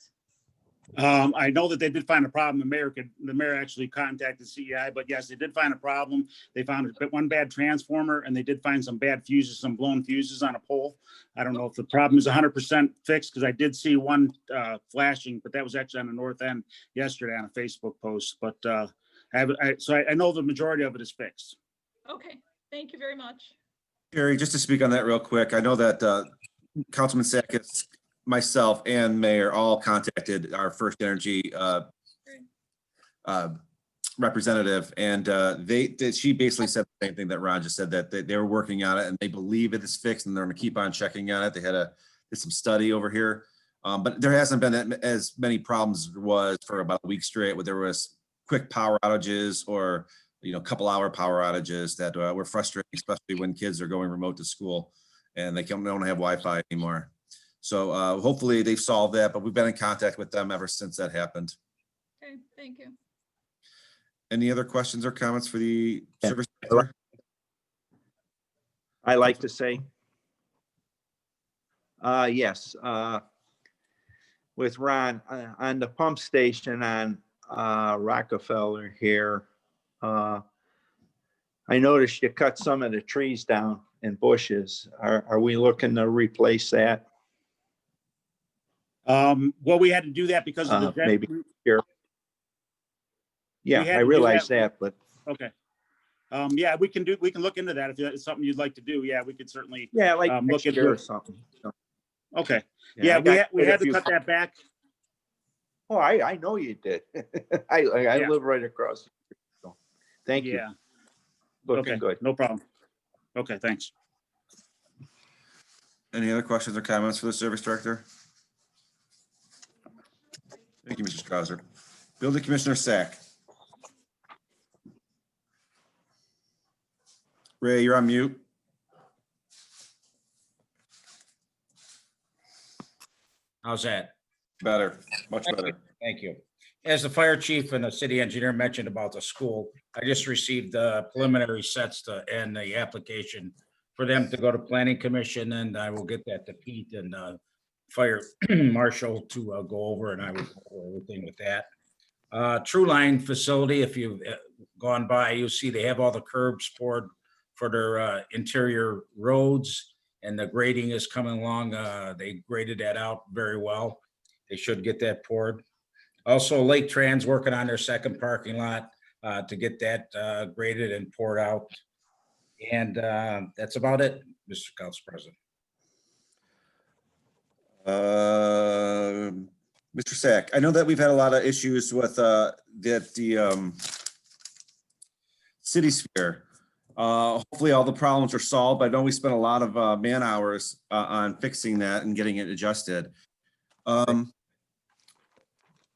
I know that they did find a problem. The mayor actually contacted CEI, but yes, they did find a problem. They found one bad transformer and they did find some bad fuses, some blown fuses on a pole. I don't know if the problem is 100% fixed because I did see one flashing, but that was actually on the north end yesterday on a Facebook post. But I know the majority of it is fixed. Okay, thank you very much. Jerry, just to speak on that real quick, I know that Councilman Sakis, myself and Mayor all contacted our First Energy representative, and she basically said the same thing that Ron just said, that they were working on it and they believe it is fixed and they're going to keep on checking on it. They did some study over here, but there hasn't been as many problems as there was for about a week straight, where there was quick power outages or, couple hour power outages that were frustrating, especially when kids are going remote to school and they don't have Wi-Fi anymore. So hopefully they've solved that, but we've been in contact with them ever since that happened. Okay, thank you. Any other questions or comments for the Yeah. service director? I like to say. Yes, with Ron, on the pump station on Rockefeller here, I noticed you cut some of the trees down and bushes. Are we looking to replace that? Well, we had to do that because of the. Maybe here. Yeah, had I to do realize that. that, but Okay. Yeah, we can look into that. If it's something you'd like to do, yeah, we could certainly. yeah, like look next into year or it. something. Okay. Yeah, Yeah, I got we quite a had to few cut that back. Oh, I know you did. I Yeah. live right across. So, thank you. Yeah. Looking Okay, good. no problem. Okay, thanks. Any other questions or comments for the service director? Thank you, Mr. Strauser. Building Commissioner Sack. Ray, you're on mute. How's that? Better, much better. Thank you. As the fire chief and the city engineer mentioned about the school, I just received the preliminary sets and the application for them to go to planning commission, and I will get that to Pete and fire marshal to go over, and I will go over everything with that. True Line facility, if you've gone by, you'll see they have all the curbs poured for their interior roads, and the grading is coming along. They graded that out very well. They should get that poured. Also, Lake Trans working on their second parking lot to get that graded and poured out. And that's about it, Mr. Council President. Mr. Sack, I know that we've had a lot of issues with the city sphere. Hopefully all the problems are solved. I know we spent a lot of man hours on fixing that and getting it adjusted.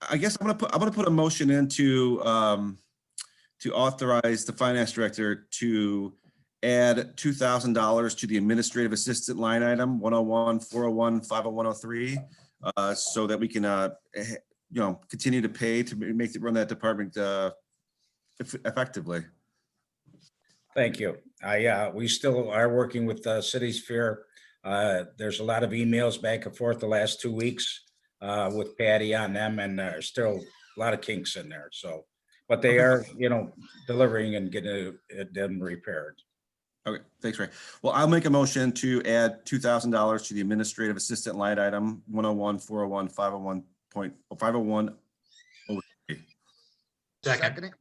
I guess I'm gonna put a motion in to authorize the finance director to add $2,000 to the administrative assistant line item 101-401-50103 so that we can continue to pay to run that department effectively. Thank you. We still are working with the City Sphere. There's a lot of emails back and forth the last 2 weeks with Patty on them, and there's still a lot of kinks in there. So, but they are, delivering and getting them repaired. Okay, thanks, Ray. Well, I'll make a motion to add $2,000 to the administrative assistant line item 101-401-501.501. Second.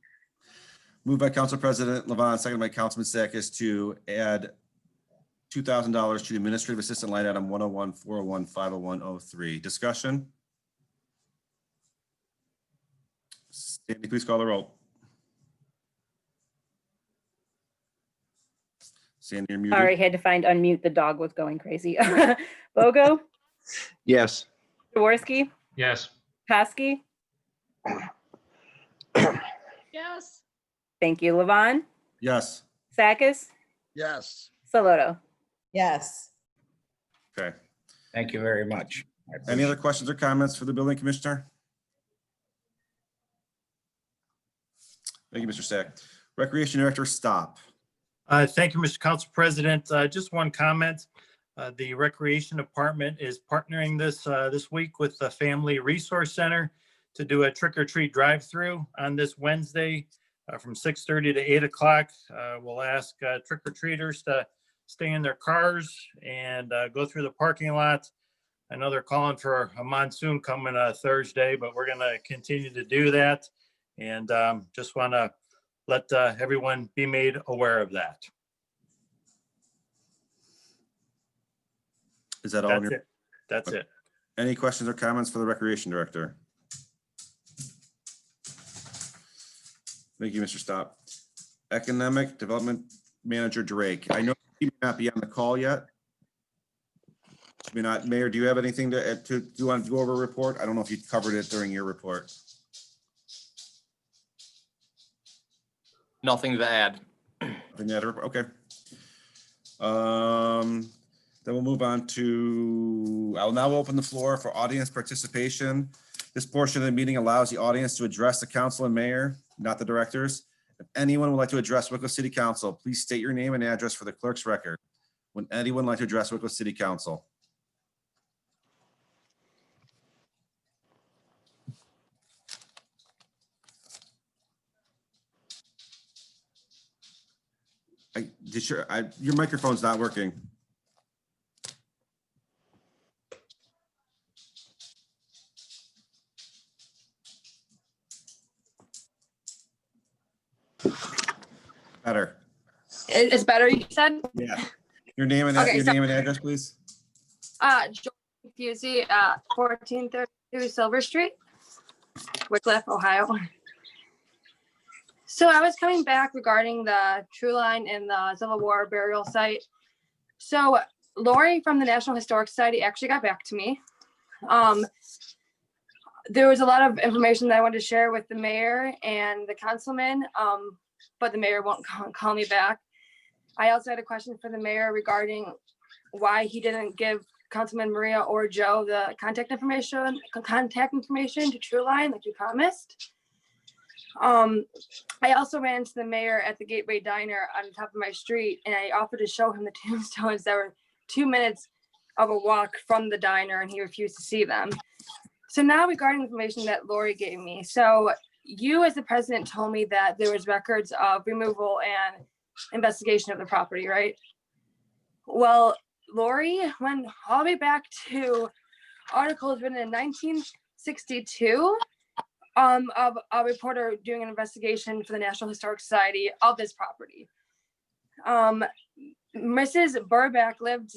Moved by Council President Levon, seconded by Councilman Sakis to add $2,000 to the administrative assistant line item 101-401-501.03. Discussion? Sandy, please call the roll. Sandy, you're muted. Sorry, had to find unmute. The dog was going crazy. Bogo, Yes. Jaworski, Yes. Kosky. Yes, Thank you. Levon, Yes. Sakis, Yes. Saloto. Yes. Okay. Thank you very much. Any other questions or comments for the building commissioner? Thank you, Mr. Sack. Recreation Director, stop. Thank you, Mr. Council President. Just one comment. The Recreation Department is partnering this week with the Family Resource Center to do a trick or treat drive-through on this Wednesday from 6:30 to 8 o'clock. We'll ask trick or treaters to stay in their cars and go through the parking lot. I know they're calling for a monsoon coming Thursday, but we're going to continue to do that. And just want to let everyone be made aware of that. Is that all? That's it. That's it. Any questions or comments for the Recreation Director? Thank you, Mr. Stop. Economic Development Manager Drake. I know he may not be on the call yet. May not. Mayor, do you have anything to do you want to go over a report? I don't know if you covered it during your report. Nothing to add. Nothing to add, okay. Then we'll move on to, I'll now open the floor for audience participation. This portion of the meeting allows the audience to address the council and mayor, not the directors. If anyone would like to address Wickliffe City Council, please state your name and address for the clerk's record. Would anyone like to address Wickliffe City Council? Your microphone's not working. Better. It's better, you said? Yeah. Your name and Okay, name and address, please. Joy Fusey, 1432 Silver Street, Wickliffe, Ohio. So I was coming back regarding the True Line and the Civil War burial site. So Lori from the National Historic Society actually got back to me. There was a lot of information that I wanted to share with the mayor and the councilman, but the mayor won't call me back. I also had a question for the mayor regarding why he didn't give Councilman Maria or Joe the contact information to True Line like you promised. I also ran into the mayor at the Gateway Diner on the top of my street, and I offered to show him the tombstones that were 2 minutes of a walk from the diner, and he refused to see them. So now regarding the information that Lori gave me, so you as the president told me that there was records of removal and investigation of the property, right? Well, Lori went all the way back to articles written in 1962 of a reporter doing an investigation for the National Historic Society of this property. Mrs. Burback lived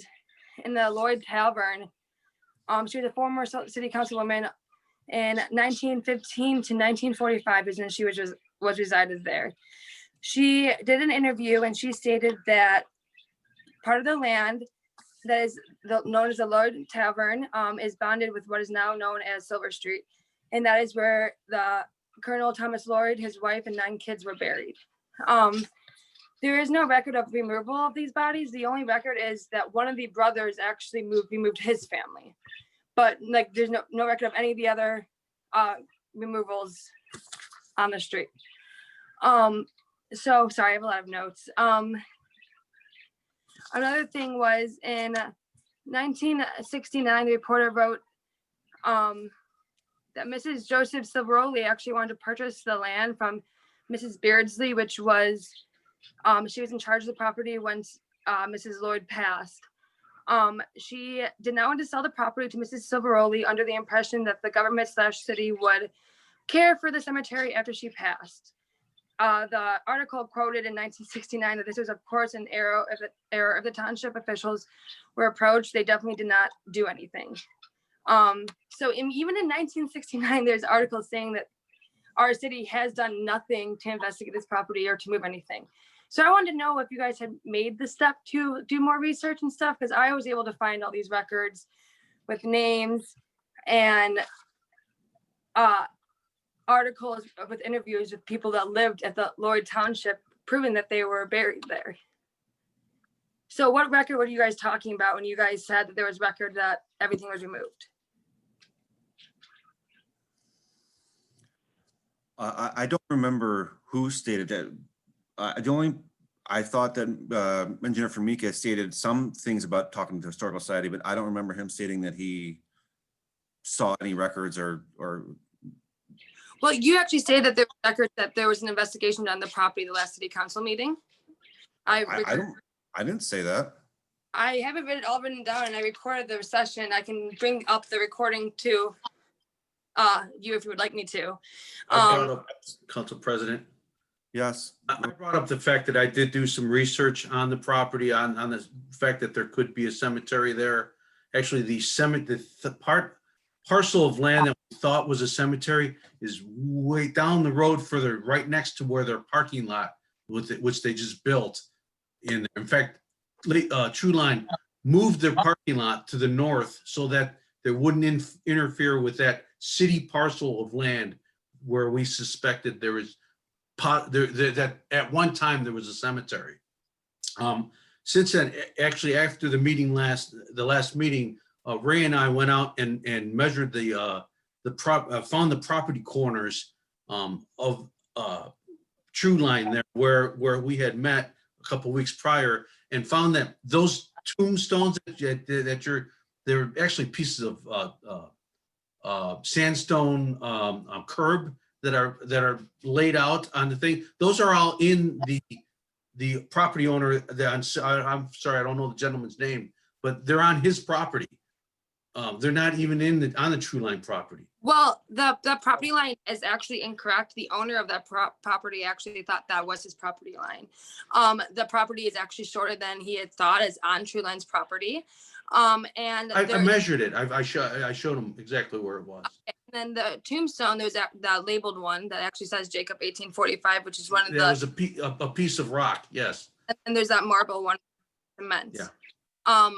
in the Lloyd Tavern. She was a former city councilwoman in 1915 to 1945 is when she was resided there. She did an interview and she stated that part of the land that is known as the Lloyd Tavern is bounded with what is now known as Silver Street. And that is where the Colonel Thomas Lloyd, his wife, and 9 kids were buried. There is no record of removal of these bodies. The only record is that one of the brothers actually removed his family. But like, there's no record of any of the other removals on the street. So sorry, I have a lot of notes. Another thing was in 1969, the reporter wrote that Mrs. Joseph Silveroli actually wanted to purchase the land from Mrs. Beardsley, which was, she was in charge of the property once Mrs. Lloyd passed. She did not want to sell the property to Mrs. Silveroli under the impression that the government/city would care for the cemetery after she passed. The article quoted in 1969 that this was, of course, an error of the township officials were approached. They definitely did not do anything. So even in 1969, there's articles saying that our city has done nothing to investigate this property or to move anything. So I wanted to know if you guys had made the step to do more research and stuff, because I was able to find all these records with names and articles with interviews with people that lived at the Lloyd Township, proving that they were buried there. So what record were you guys talking about when you guys said that there was record that everything was removed? I don't remember who stated that. I thought that Engineer Formica stated some things about talking to the Historical Society, but I don't remember him stating that he saw any records or. Well, you actually say that there was records that there was an investigation done on the property the last city council meeting. I didn't say that. I have it all written down and I recorded the session. I can bring up the recording to you if you would like me to. I brought up, Council President. Yes. I brought up the fact that I did do some research on the property, on the fact that there could be a cemetery there. Actually, the parcel of land that we thought was a cemetery is way down the road further, right next to where their parking lot, which they just built. In fact, True Line moved their parking lot to the north so that they wouldn't interfere with that city parcel of land where we suspected there was that at one time there was a cemetery. Since then, actually after the meeting the last meeting, Ray and I went out and measured found the property corners of True Line there where we had met a couple weeks prior, and found that those tombstones they're actually pieces of sandstone curb that are laid out on the thing. Those are all in the property owner. I'm sorry, I don't know the gentleman's name, but they're on his property. They're not even on the True Line property. Well, the property line is actually incorrect. The owner of that property actually thought that was his property line. The property is actually shorter than he had thought is on True Line's property. And I measured it. I showed him exactly where it was. then the tombstone, there's that labeled one that actually says Jacob 1845, which is one of There was a piece of rock. Yes. And there's that marble one, cement. Yeah.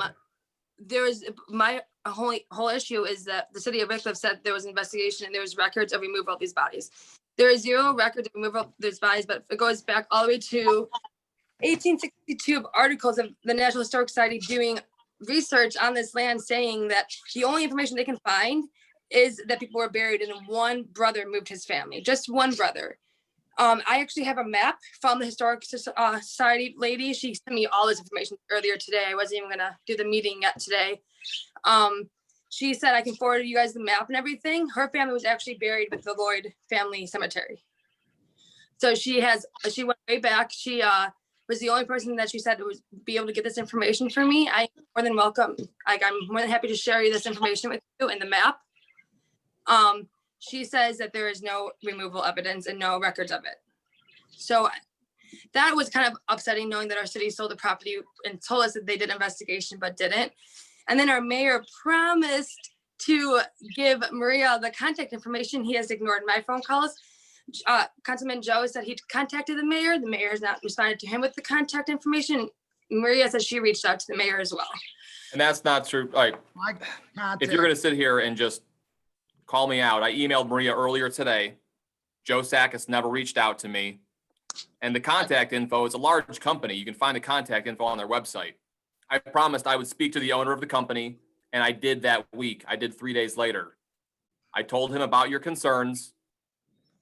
There's my whole issue is that the city of Wickliffe said there was an investigation and there was records of removal of these bodies. There is zero records of removal of these bodies, but it goes back all the way to 1862 of articles of the National Historic Society doing research on this land, saying that the only information they can find is that people were buried and one brother moved his family, just one brother. I actually have a map from the Historic Society lady. She sent me all this information earlier today. I wasn't even gonna do the meeting yet today. She said I can forward you guys the map and everything. Her family was actually buried with the Lloyd family cemetery. So she went way back. She was the only person that she said would be able to get this information for me. I'm more than welcome. Like, I'm more than happy to share you this information with you and the map. She says that there is no removal evidence and no records of it. So that was kind of upsetting, knowing that our city sold the property and told us that they did investigation, but didn't. And then our mayor promised to give Maria the contact information. He has ignored my phone calls. Councilman Joe said he contacted the mayor. The mayor has not responded to him with the contact information. Maria said she reached out to the mayor as well. And that's not true. Like, if you're going to sit here and just call me out, I emailed Maria earlier today. Joe Sakis never reached out to me. And the contact info is a large company. You can find the contact info on their website. I promised I would speak to the owner of the company, and I did that week. I did 3 days later. I told him about your concerns,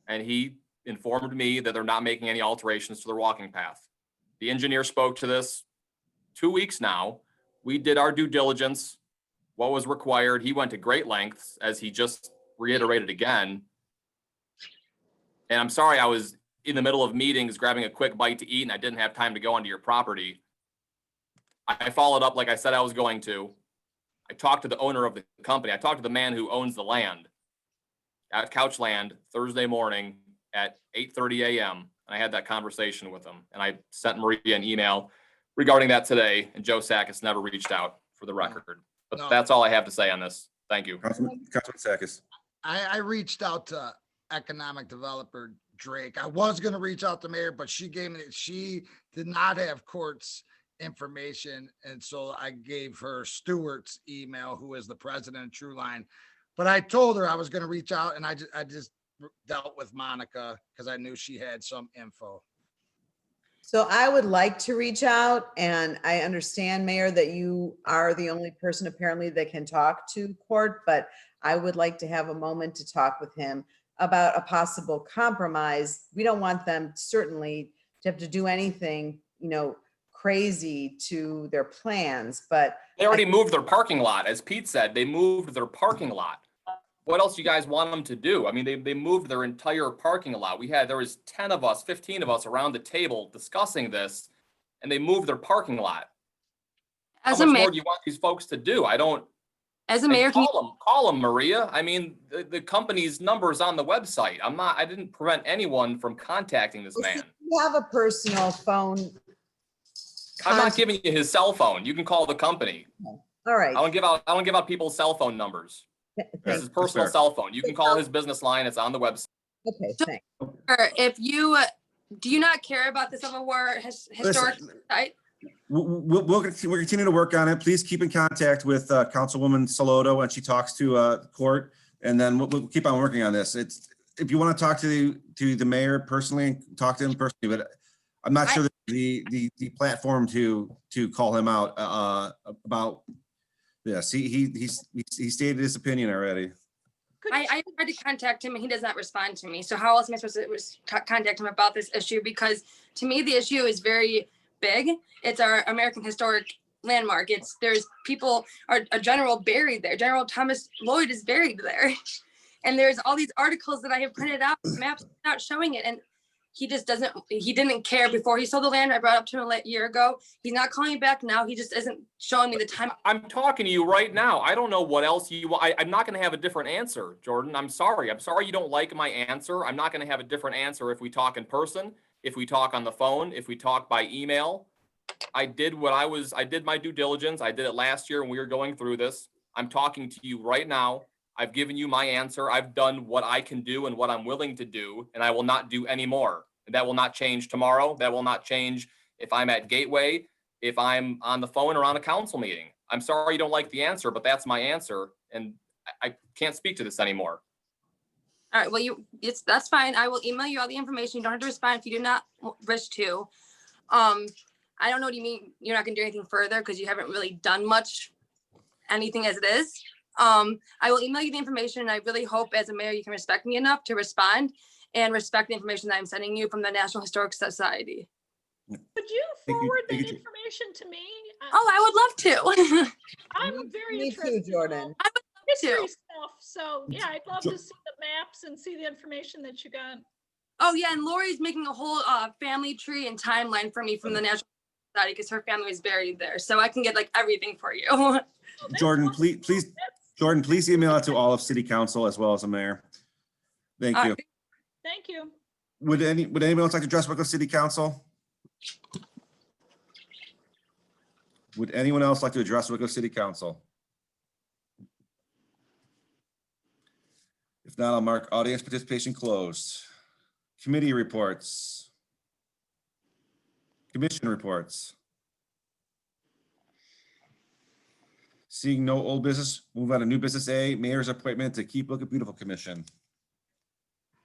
and he informed me that they're not making any alterations to their walking path. The engineer spoke to this 2 weeks now. We did our due diligence, what was required. He went to great lengths, as he just reiterated again. And I'm sorry, I was in the middle of meetings grabbing a quick bite to eat, and I didn't have time to go onto your property. I followed up like I said I was going to. I talked to the owner of the company. I talked to the man who owns the land at Couchland Thursday morning at 8:30 a.m. And I had that conversation with him. And I sent Maria an email regarding that today. And Joe Sakis never reached out, for the record. But that's all I have to say on this. Thank you. Councilman Sakis. I reached out to economic developer Drake. I was going to reach out to mayor, but she did not have court's information. And so I gave her Stewart's email, who is the president of True Line. But I told her I was going to reach out, and I just dealt with Monica because I knew she had some info. So I would like to reach out, and I understand, Mayor, that you are the only person apparently that can talk to court, but I would like to have a moment to talk with him about a possible compromise. We don't want them certainly to have to do anything, crazy to their plans, but they already moved their parking lot. As Pete said, they moved their parking lot. What else do you guys want them to do? I mean, they moved their entire parking lot. There was 10 of us, 15 of us around the table discussing this, and they moved their parking lot. How much more do you want these folks to do? As a mayor, call them, Maria. I mean, the company's number is on the website. I didn't prevent anyone from contacting this man. You have a personal phone. I'm not giving you his cell phone. You can call the company. All right. I don't give out people's cell phone numbers. This is his personal cell phone. You can call his business line. It's on the website. Okay, thanks. Do you not care about the Civil War historic site? We'll continue to work on it. Please keep in contact with Councilwoman Saloto when she talks to court, and then we'll keep on working on this. if you want to talk to the mayor personally, talk to him personally, but I'm not sure that the platform to call him out about, yes, he stated his opinion already. I tried to contact him and he does not respond to me. So how else am I supposed to contact him about this issue? Because to me, the issue is very big. It's our American historic landmark. There's people, a general buried there. General Thomas Lloyd is buried there. And there's all these articles that I have printed out, maps out showing it. And he didn't care before he sold the land. I brought it up to him a year ago. He's not calling me back now. He just isn't showing me the time. I'm talking to you right now. I don't know what else you want. I'm not going to have a different answer, Jordan. I'm sorry. I'm sorry you don't like my answer. I'm not going to have a different answer if we talk in person, if we talk on the phone, if we talk by email. I did my due diligence. I did it last year when we were going through this. I'm talking to you right now. I've given you my answer. I've done what I can do and what I'm willing to do, and I will not do any more. That will not change tomorrow. That will not change if I'm at Gateway, if I'm on the phone or on a council meeting. I'm sorry you don't like the answer, but that's my answer, and I can't speak to this anymore. All right, well, that's fine. I will email you all the information. You don't have to respond if you do not wish to. I don't know what you mean you're not gonna do anything further because you haven't really done anything as it is. I will email you the information, and I really hope as a mayor you can respect me enough to respond and respect the information that I'm sending you from the National Historic Society. Could you forward that information to me? Oh, I would love to. I'm very Me interested. too, Jordan. I would love History to. stuff. So yeah, I'd love to see the maps and see the information that you got. Oh yeah, and Lori's making a whole family tree and timeline for me from the National Society because her family is buried there, so I can get like everything for you. Jordan, Jordan, please email it to all of City Council as well as the mayor. Thank you. Thank you. Would anyone else like to address Wickliffe City Council? Would anyone else like to address Wickliffe City Council? If not, I'll mark audience participation closed. Committee reports. Commission reports. Seeing no old business, move on to new business A, mayor's appointment to Keep Wickliffe Beautiful Commission.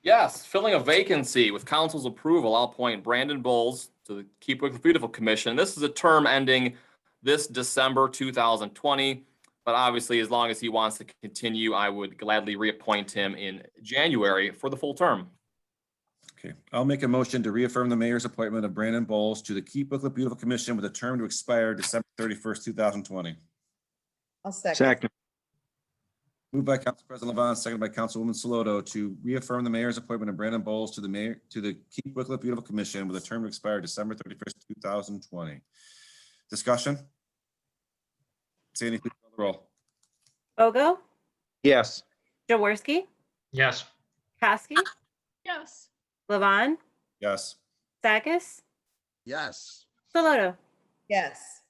Yes, filling a vacancy with council's approval, I'll appoint Brandon Bowles to the Keep Wickliffe Beautiful Commission. This is a term ending this December 2020, but obviously as long as he wants to continue, I would gladly reappoint him in January for the full term. Okay, I'll make a motion to reaffirm the mayor's appointment of Brandon Bowles to the Keep Wickliffe Beautiful Commission with a term to expire December 31st, 2020. I'll second. Second. Moved by Council President Levon, seconded by Councilwoman Saloto to reaffirm the mayor's appointment of Brandon Bowles to the Keep Wickliffe Beautiful Commission with a term to expire December 31st, 2020. Discussion? Sandy, please call the roll. Bogo, Yes. Jaworski, Yes. Kosky, Yes. Levon, Yes. Sakis, Yes. Saloto. Yes.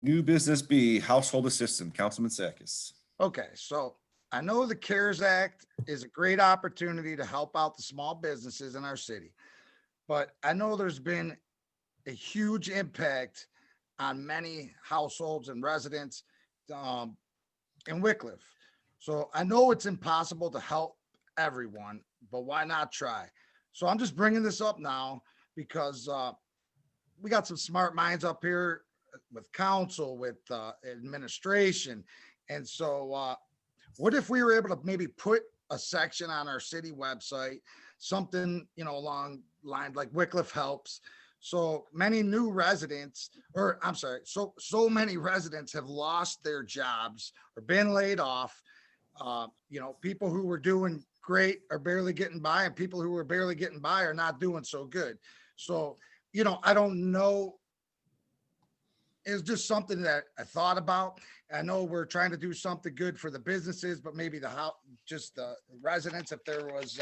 New business B, household assistant, Councilman Sakis. Okay, so I know the CARES Act is a great opportunity to help out the small businesses in our city. But I know there's been a huge impact on many households and residents in Wickliffe. So I know it's impossible to help everyone, but why not try? So I'm just bringing this up now because we got some smart minds up here with council, with administration. And so what if we were able to maybe put a section on our city website, something, along lines like Wickliffe helps. So many new residents, or I'm sorry, so many residents have lost their jobs or been laid off. People who were doing great are barely getting by, and people who are barely getting by are not doing so good. So, I don't know. It's just something that I thought about. I know we're trying to do something good for the businesses, but maybe the residents, if there was,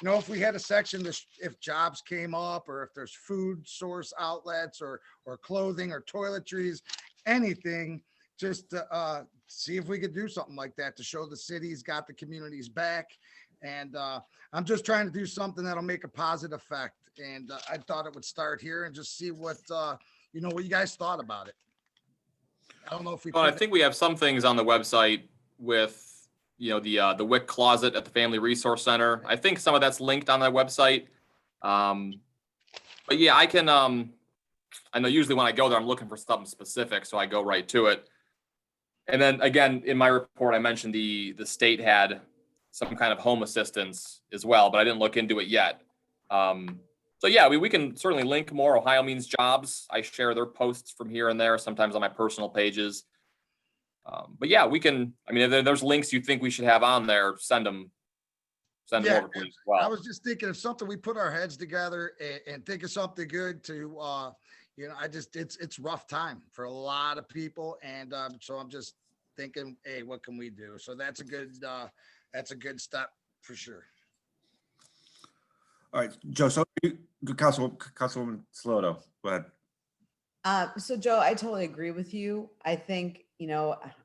if we had a section, if jobs came up, or if there's food source outlets or clothing or toiletries, anything, just to see if we could do something like that to show the city's got the communities back. And I'm just trying to do something that'll make a positive effect. And I thought it would start here and just see what you guys thought about it. I don't know if we. Well, I think we have some things on the website with the WIC closet at the Family Resource Center. I think some of that's linked on that website. But yeah, I can, I know usually when I go there, I'm looking for something specific, so I go right to it. And then again, in my report, I mentioned the state had some kind of home assistance as well, but I didn't look into it yet. So yeah, we can certainly link more. Ohio Means Jobs. I share their posts from here and there, sometimes on my personal pages. But yeah, we can, I mean, if there's links you think we should have on there, send them Yeah, over to me as well. I was just thinking of something, we put our heads together and think of something good to, it's rough time for a lot of people. And so I'm just thinking, hey, what can we do? So that's a good step for sure. All right, Joe, so Councilwoman Sloto, go ahead. So Joe, I totally agree with you. I think,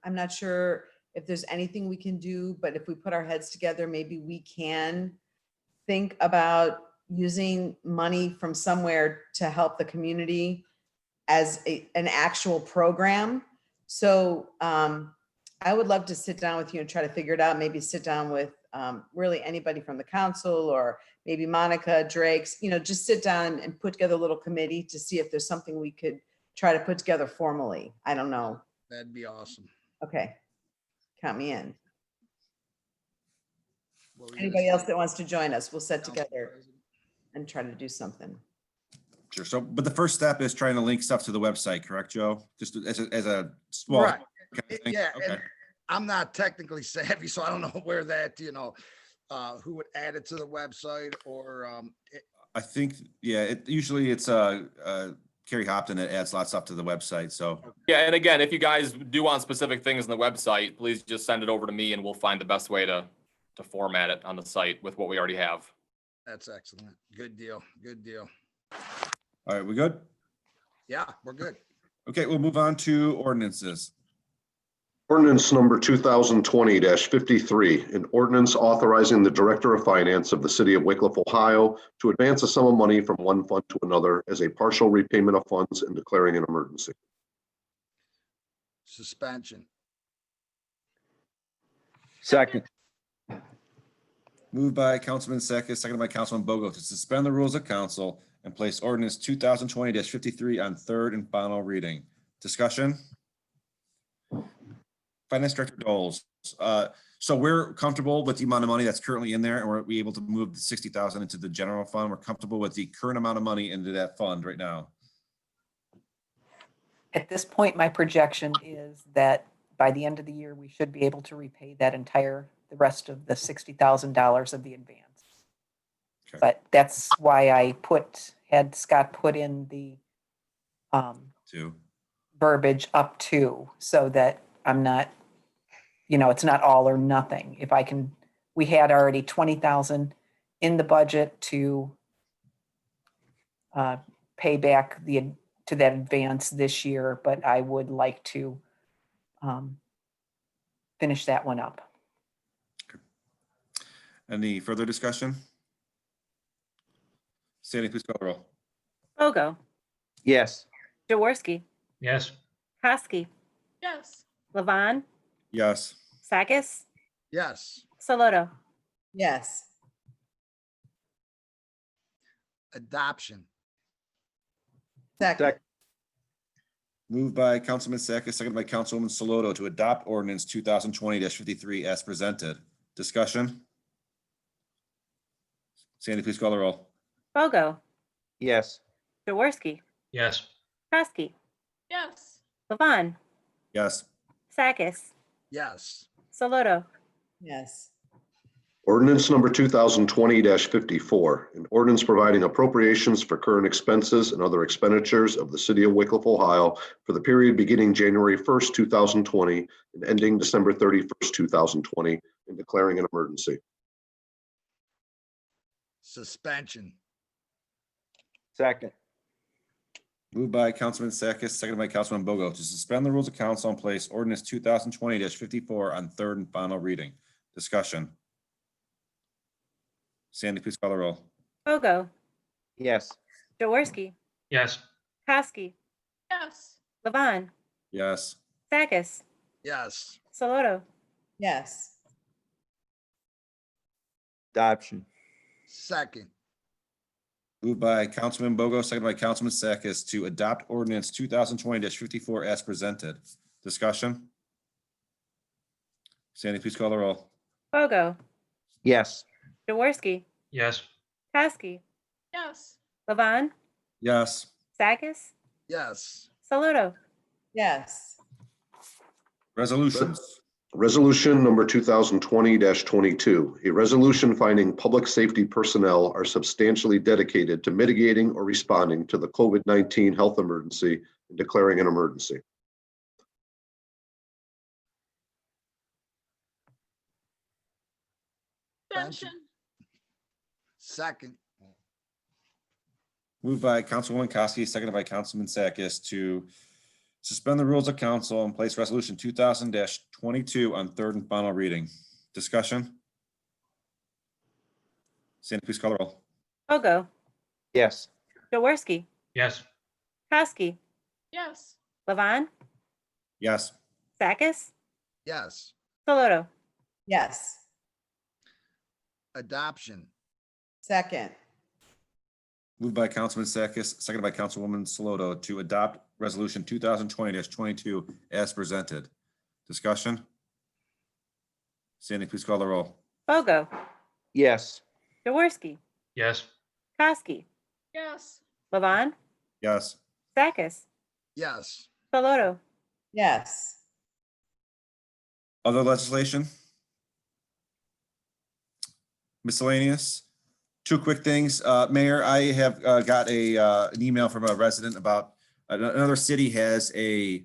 I'm not sure if there's anything we can do, but if we put our heads together, maybe we can think about using money from somewhere to help the community as an actual program. So I would love to sit down with you and try to figure it out. Maybe sit down with really anybody from the council, or maybe Monica, Drake's, just sit down and put together a little committee to see if there's something we could try to put together formally. I don't know. That'd be awesome. Okay. Count me in. What were you gonna Anybody else say? that wants to join us, we'll set Council together President? and try to do something. Sure. So, but the first step is trying to link stuff to the website, correct, Joe? Just as a small. Right. kind of thing? Yeah, Okay. and I'm not technically savvy, so I don't know where that, who would add it to the website or, I think, yeah, it's Carrie Hopton that adds lots of stuff to the website, so. Yeah, and again, if you guys do want specific things on the website, please just send it over to me and we'll find the best way to format it on the site with what we already have. that's excellent. Good deal. Good deal. All right, we good? Yeah, we're good. Okay, we'll move on to ordinances. Ordinance number 2020-53, an ordinance authorizing the Director of Finance of the City of Wickliffe, Ohio, to advance a sum of money from one fund to another as a partial repayment of funds and declaring an emergency. Suspension. Second. Moved by Councilman Sakis, seconded by Councilman Bogo to suspend the rules of council and place ordinance 2020-53 on third and final reading. Discussion? Finance Director Doles. So we're comfortable with the amount of money that's currently in there, and we're able to move the 60,000 into the general fund. We're comfortable with the current amount of money into that fund right now. At this point, my projection is that by the end of the year, we should be able to repay the rest of the $60,000 of the advance. Okay. But that's why I had Scott put in the Two. verbiage up to, so that I'm not, it's not all or nothing. We had already 20,000 in the budget to pay back to that advance this year, but I would like to finish that one up. Any further discussion? Sandy, please call the roll. Bogo, Yes. Jaworski, Yes. Kosky, Yes. Levon, Yes. Sakis, Yes. Saloto. Yes. Adoption. Second. Moved by Councilman Sakis, seconded by Councilwoman Saloto to adopt ordinance 2020-53 as presented. Discussion? Sandy, please call the roll. Bogo, Yes. Jaworski, Yes. Kosky, Yes. Levon, Yes. Sakis, Yes. Saloto. Yes. Ordinance number 2020-54, an ordinance providing appropriations for current expenses and other expenditures of the City of Wickliffe, Ohio for the period beginning January 1st, 2020 and ending December 31st, 2020, and declaring an emergency. Suspension. Second. Moved by Councilman Sakis, seconded by Councilman Bogo to suspend the rules of council and place ordinance 2020-54 on third and final reading. Discussion? Sandy, please call the roll. Bogo, Yes. Jaworski, Yes. Kosky, Yes. Levon, Yes. Sakis, Yes. Saloto. Yes. adoption. Second. Moved by Councilman Bogo, seconded by Councilman Sakis to adopt ordinance 2020-54 as presented. Discussion? Sandy, please call the roll. Bogo, Yes. Jaworski, Yes. Kowski, yes, Levon, Yes. Sakis, Yes. Saludo, yes, Resolutions. Resolution number 2020-22, a resolution finding public safety personnel are substantially dedicated to mitigating or responding to the COVID-19 health emergency and declaring an emergency. suspension, Second. Moved by Councilwoman Kowski, seconded by Councilman Sakis to suspend the rules of council and place resolution 2000-22 on third and final reading. Discussion? Sandy, please call the roll. Bogo, Yes. Jaworski, Yes. Kowski, yes, Levon, Yes. Sakis, Yes. Saludo, yes, Adoption. second, Moved by Councilman Sakis, seconded by Councilwoman Saloto to adopt resolution 2020-22 as presented. Discussion? Sandy, please call the roll. Bogo, Yes. Jaworski, Yes. Kowski, yes, Levon, Yes. Sakis, Yes. Saludo, yes, Other legislation? Miscellaneous? Two quick things. Mayor, I have got an email from a resident about another city has a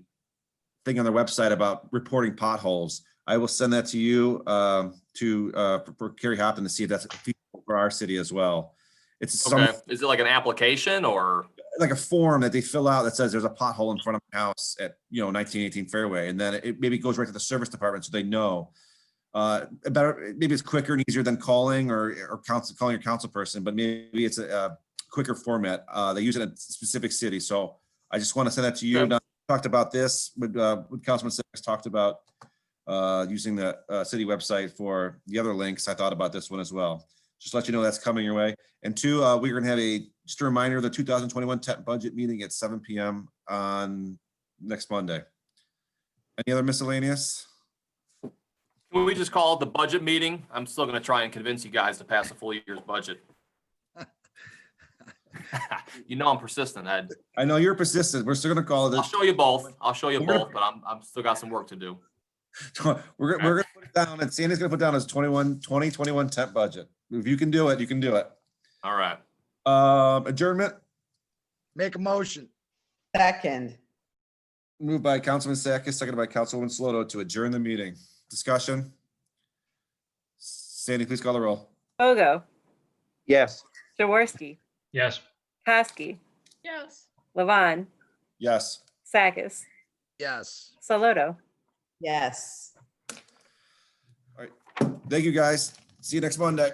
thing on their website about reporting potholes. I will send that to you for Kerry Hopton to see if that's feasible for our city as well. It's Okay. Is it like an application or? like a form that they fill out that says there's a pothole in front of my house at 1918 Fairway, and then it maybe goes right to the service department so they know. Better, maybe it's quicker and easier than calling or calling your council person, but maybe it's a quicker format. They use it in a specific city, so I just want to send that to you. Okay. Now, talked about this with Councilman Six talked about using the city website for the other links. I thought about this one as well. Just let you know that's coming your way. And two, we're going to have just a reminder, the 2021 TEP budget meeting at 7 p.m. on next Monday. Any other miscellaneous? Can we just call it the budget meeting? I'm still gonna try and convince you guys to pass a full year's budget. You know I'm persistent, Ed. I know you're persistent. We're still going to call it. I'll show you both. I'll show you We're gonna- both, but I'm still got some work to do. We're gonna put it down, and Sandy's gonna put down as 2021 temp budget. If you can do it, you can do it. All right. Adjournment, Make a motion. second, moved by Councilman Sakis, seconded by Councilwoman Saloto to adjourn the meeting. Discussion? Sandy, please call the roll. Bogo, Yes. Jaworski, Yes. Kowski, yes. Levon, Yes. Sakis, Yes. Saludo. yes. Thank you, guys. See you next Monday.